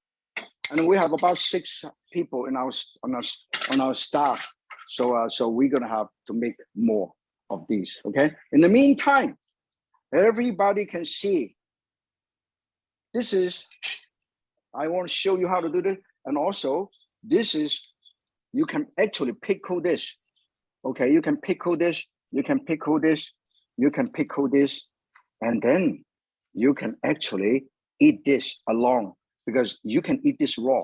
[SPEAKER 3] And we have about 6 people in on our staff. So we're gonna have to make more of these. Okay. In the meantime, everybody can see. This is. I want to show you how to do this, and also this is. You can actually pickle this. Okay, you can pickle this. You can pickle this. You can pickle this, and then you can actually eat this along because you can eat this raw.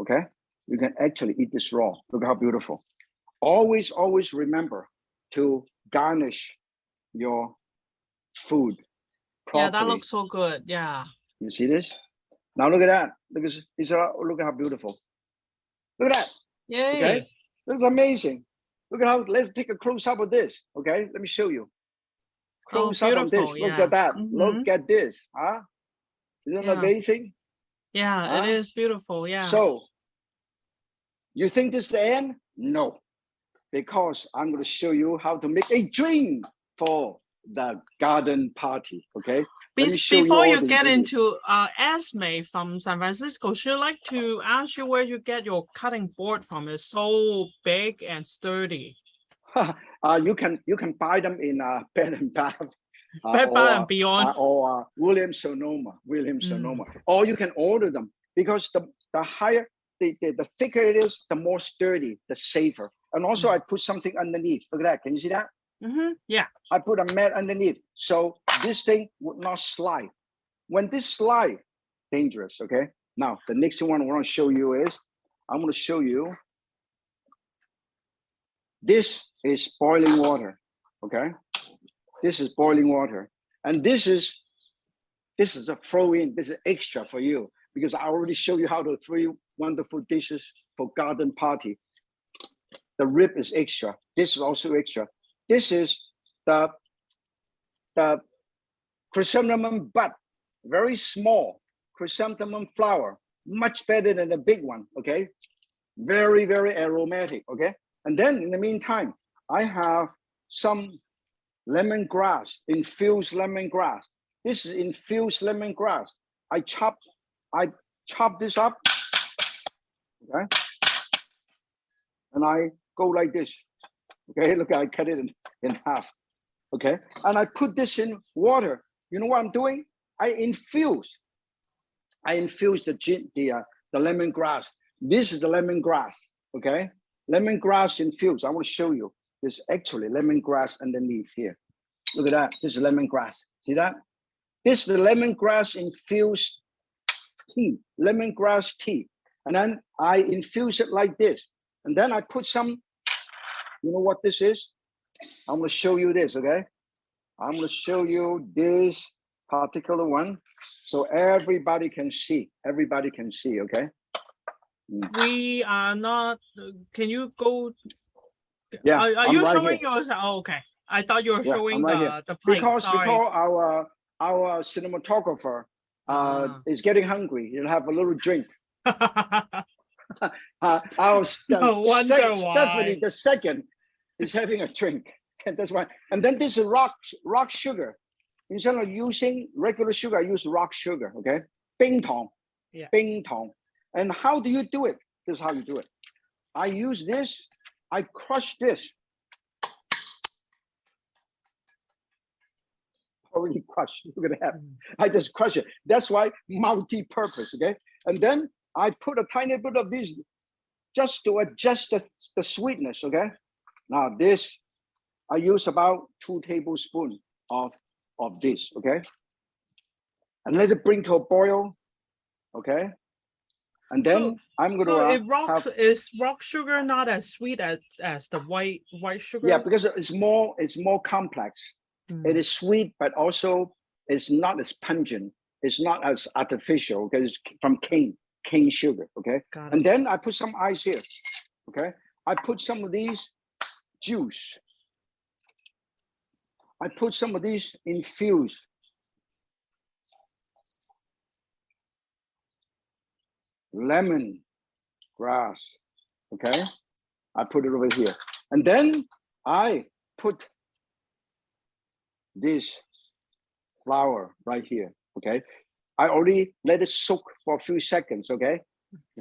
[SPEAKER 3] Okay, you can actually eat this raw. Look how beautiful. Always remember to garnish your food properly.
[SPEAKER 2] Yeah, that looks so good. Yeah.
[SPEAKER 3] You see this? Now look at that. Look at how beautiful. Look at that.
[SPEAKER 2] Yay.
[SPEAKER 3] Okay, this is amazing. Look at how. Let's take a close up of this. Okay, let me show you. Close up on this. Look at that. Look at this. Huh? Isn't it amazing?
[SPEAKER 2] Yeah, it is beautiful. Yeah.
[SPEAKER 3] So, you think this is the end? No, because I'm going to show you how to make a drink for the garden party. Okay.
[SPEAKER 2] Before you get into Esme from San Francisco, she'd like to ask you where you get your cutting board from. It's so big and sturdy.
[SPEAKER 3] You can buy them in Bed and Bath,
[SPEAKER 2] Bed Bath and Beyond,
[SPEAKER 3] or Williams Sonoma, or you can order them because the higher the thicker it is, the more sturdy, the safer. And also, I put something underneath. Look at that. Can you see that?
[SPEAKER 2] Yeah.
[SPEAKER 3] I put a mat underneath, so this thing would not slide. When this slide, dangerous. Okay. Now the next one I want to show you is I'm going to show you. This is boiling water. Okay. This is boiling water, and this is a throw in. This is extra for you because I already showed you how to 3 wonderful dishes for garden party. The rib is extra. This is also extra. This is the chrysanthemum bud, very small chrysanthemum flower, much better than the big one. Okay, very aromatic. Okay, and then in the meantime, I have some lemongrass, infused lemongrass. This is infused lemongrass. I chop this up. Okay, and I go like this. Okay, look, I cut it in half. Okay, and I put this in water. You know what I'm doing? I infuse the lemongrass. This is the lemongrass. Okay, lemongrass infused. I want to show you. There's actually lemongrass underneath here. Look at that. This is lemongrass. See that? This is the lemongrass infused tea. Lemongrass tea. And then I infuse it like this. And then I put some. You know what this is? I'm going to show you this, okay? I'm going to show you this particular one so everybody can see. Everybody can see, okay?
[SPEAKER 2] We are not. Can you go?
[SPEAKER 3] Yeah,
[SPEAKER 2] Are
[SPEAKER 3] I'm
[SPEAKER 2] you
[SPEAKER 3] right
[SPEAKER 2] showing
[SPEAKER 3] here.
[SPEAKER 2] yours? Oh, okay. I thought you were
[SPEAKER 3] Yeah,
[SPEAKER 2] showing
[SPEAKER 3] I'm right here.
[SPEAKER 2] the plate.
[SPEAKER 3] Because
[SPEAKER 2] Sorry.
[SPEAKER 3] our cinematographer
[SPEAKER 2] Ah.
[SPEAKER 3] is getting hungry. He'll have a little drink.
[SPEAKER 2] No wonder
[SPEAKER 3] Stephanie
[SPEAKER 2] why.
[SPEAKER 3] the second is having a drink. And that's why. And then this is rock sugar. Instead of using regular sugar, I use rock sugar. Okay, 冰糖,
[SPEAKER 2] Yeah.
[SPEAKER 3] 冰糖. And how do you do it? This is how you do it. I use this. I crush this. Already crushed. Look at that. I just crush it. That's why multi-purpose. Okay, and then I put a tiny bit of this just to adjust the sweetness. Okay, now this I use about 2 tablespoons of this. Okay, and let it bring to a boil. Okay, and then I'm going to
[SPEAKER 2] is rock sugar not as sweet as the white sugar?
[SPEAKER 3] Yeah, because it's more complex. It is sweet, but also it's not as pungent. It's not as artificial because it's from cane sugar. Okay, and then I put some ice here. Okay, I put some of these juice. I put some of these infused lemongrass. Okay, I put it over here, and then I put this flour right here. Okay, I already let it soak for a few seconds. Okay,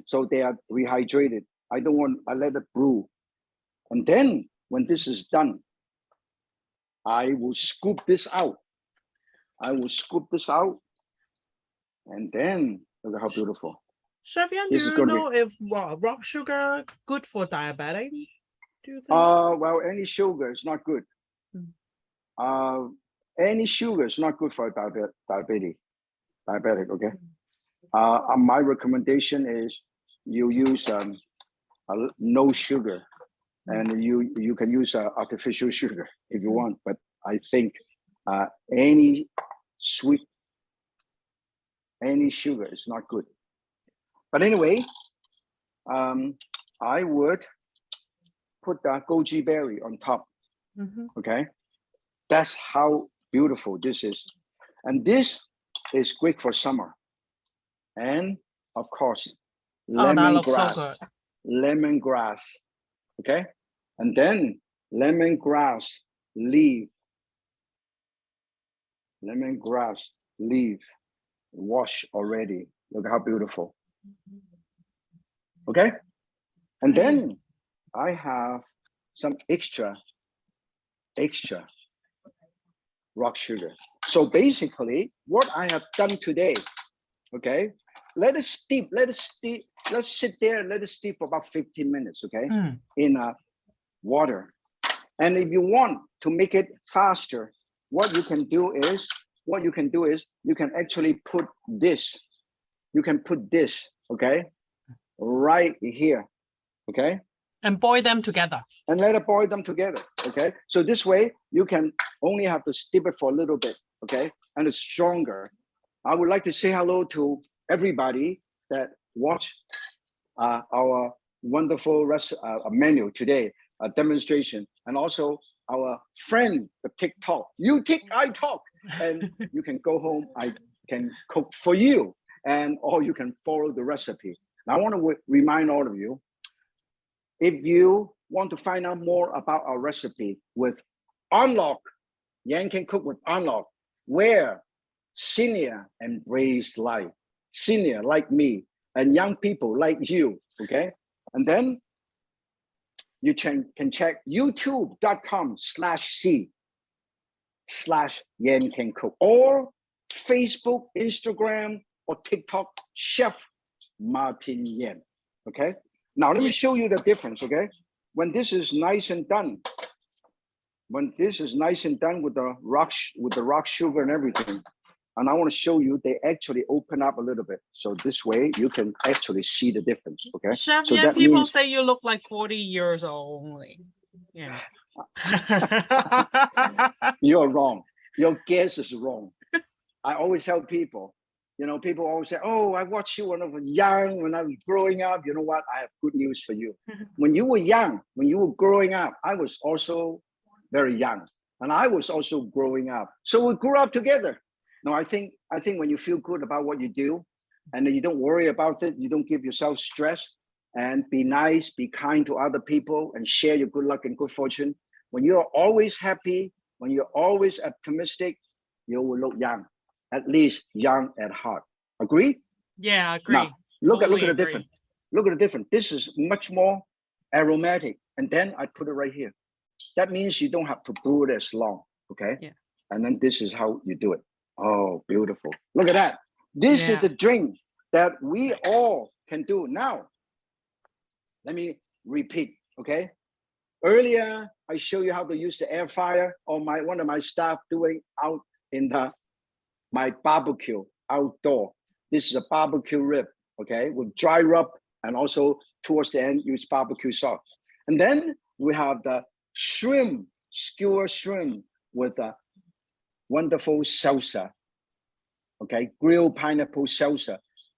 [SPEAKER 3] so they are rehydrated. I let it brew, and then when this is done, I will scoop this out. And then look at how beautiful.
[SPEAKER 2] Chef Yan, do you know if rock sugar good for diabetic? Do you think?
[SPEAKER 3] Well, any sugar is not good. Any sugar is not good for diabetic. Okay. My recommendation is you use no sugar, and you can use artificial sugar if you want. But I think any sugar is not good. But anyway, I would put the goji berry on top. Okay, that's how beautiful this is, and this is great for summer. And of course, lemongrass. Lemongrass. Okay, and then lemongrass leaf. Lemongrass leaf, wash already. Look how beautiful. Okay, and then I have some extra rock sugar. So basically, what I have done today, okay, let's sit there and let it steep for about 15 minutes, okay, in water. And if you want to make it faster, what you can do is you can actually put this. You can put this, okay, right here, okay,
[SPEAKER 2] and boil them together.
[SPEAKER 3] And let it boil them together, okay. So this way you can only have to steep it for a little bit, okay, and it's stronger. I would like to say hello to everybody that watched our wonderful menu today, demonstration, and also our friend, the TikTok. You tick, I talk, and you can go home. I can cook for you, or you can follow the recipe. Now, I want to remind all of you, if you want to find out more about our recipe with On Lok, Yan can cook with On Lok, where senior embrace life, senior like me, and young people like you, okay? And then you can check youtube.com/Yan Can Cook, or Facebook, Instagram, or TikTok, Chef Martin Yan, okay? Now let me show you the difference, okay? When this is nice and done, with the rock sugar and everything, and I want to show you, they actually open up a little bit. So this way you can actually see the difference, okay?
[SPEAKER 2] Chef,
[SPEAKER 3] so
[SPEAKER 2] yeah, people say you look like 40 years old only. Yeah.
[SPEAKER 3] You're wrong. Your guess is wrong. I always tell people, You know, people always say, oh, I watched you when I was young, when I was growing up. You know what? I have good news for you. When you were young, when you were growing up, I was also very young. And I was also growing up. So we grew up together. No, I think when you feel good about what you do, and you don't worry about it, you don't give yourself stress, and be nice, be kind to other people, and share your good luck and good fortune. When you're always happy, when you're always optimistic, you will look young, at least young at heart. Agree?
[SPEAKER 2] Yeah, agree.
[SPEAKER 3] Now, look
[SPEAKER 2] Totally
[SPEAKER 3] at the
[SPEAKER 2] agree.
[SPEAKER 3] difference. Look at the difference. This is much more aromatic. And then I put it right here. That means you don't have to brew it as long, okay?
[SPEAKER 2] Yeah.
[SPEAKER 3] And then this is how you do it. Oh, beautiful. Look at that. This is the drink that we all can do. Now, let me repeat, okay? Earlier, I showed you how to use the air fryer, or one of my staff doing out in my barbecue outdoor. This is a barbecue rib, okay, with dry rub, and also towards the end, use barbecue sauce. And then we have the shrimp, skewer shrimp with a wonderful salsa, okay, grilled pineapple salsa,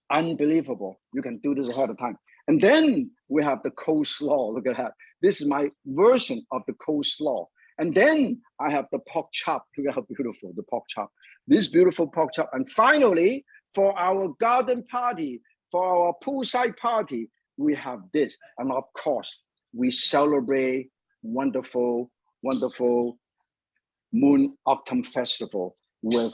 [SPEAKER 3] unbelievable. You can do this ahead of time. And then we have the coleslaw. Look at that. This is my version of the coleslaw. And then I have the pork chop. Look at how beautiful the pork chop. This beautiful pork chop. And finally, for our garden party, for our poolside party, we have this. And of course, we celebrate wonderful, wonderful Moon Autumn Festival with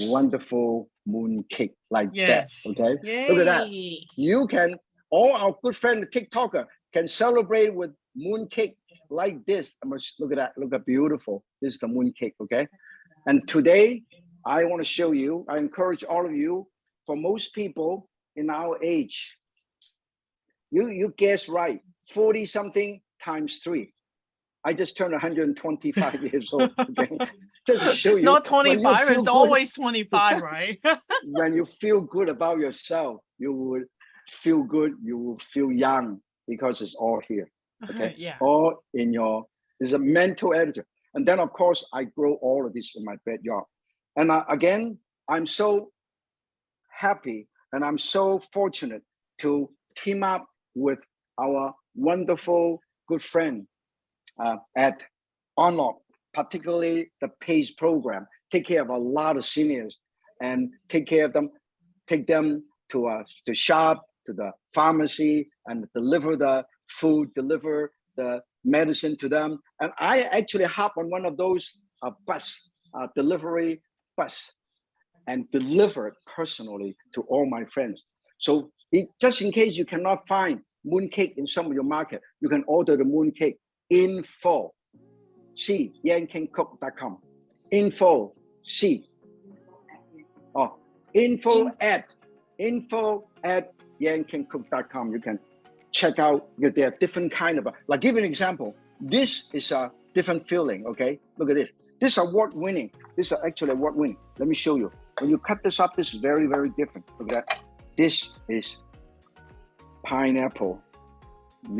[SPEAKER 3] wonderful moon cake like that. Okay,
[SPEAKER 2] Yay.
[SPEAKER 3] Look at that. You can, all our good friend, the TikToker, can celebrate with moon cake like this. Look at that. Look at beautiful. This is the moon cake. Okay, and today I want to show you. I encourage all of you. For most people in our age, you guess right. 40 something times 3. I just turned 125 years old. Okay, just to show you.
[SPEAKER 2] Not 25. It's
[SPEAKER 3] good,
[SPEAKER 2] always 25, right?
[SPEAKER 3] When you feel good about yourself, you will feel good. You will feel young because it's all here. Okay,
[SPEAKER 2] Yeah.
[SPEAKER 3] All in your. It's a mental attitude. And then of course I grow all of this in my backyard. And again, I'm so happy and I'm so fortunate to team up with our wonderful good friend at On Lok, particularly the PACE program. Take care of a lot of seniors and take care of them, take them to shop, to the pharmacy, and deliver the food, deliver the medicine to them. And I actually hop on one of those delivery bus, and deliver it personally to all my friends. So just in case you cannot find mooncake in some of your market, you can order the mooncake. Info, yankencook.com. Info at yankencook.com. You can check out, because there are different kind of, like give an example. This is a different feeling, okay? Look at this. This is award-winning. This is actually award-winning. Let me show you. When you cut this up, this is very, very different. Look at that. This is pineapple.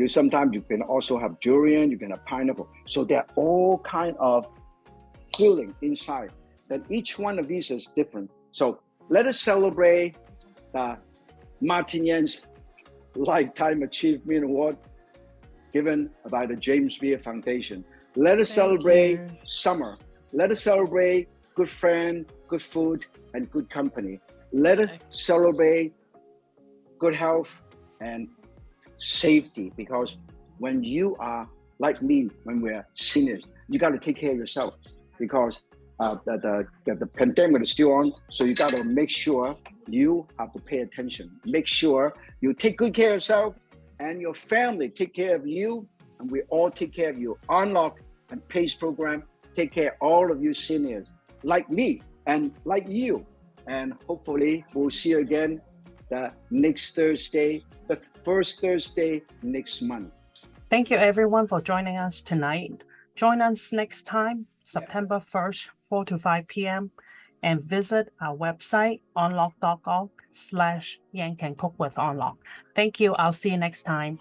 [SPEAKER 3] Sometimes you can also have durian, you can have pineapple. So there are all kind of feeling inside. That each one of these is different. So let us celebrate Martin Yan's Lifetime Achievement Award given by the James Beard Foundation. Let us celebrate summer. Let us celebrate good friend, good food, and good company. Let us celebrate good health and safety, because when you are like me, when we're seniors, you got to take care of yourself, because the pandemic is still on. So you got to make sure you have to pay attention. Make sure you take good care of yourself and your family take care of you, and we all take care of you. On Lok and PACE program take care of all of you seniors like me and like you. And hopefully we'll see you again the next Thursday, the first Thursday next month.
[SPEAKER 2] Thank you everyone for joining us tonight. Join us next time, September 1st, 4 to 5 p.m. and visit our website, onlok.org/yancancook with onlok. Thank you. I'll see you next time.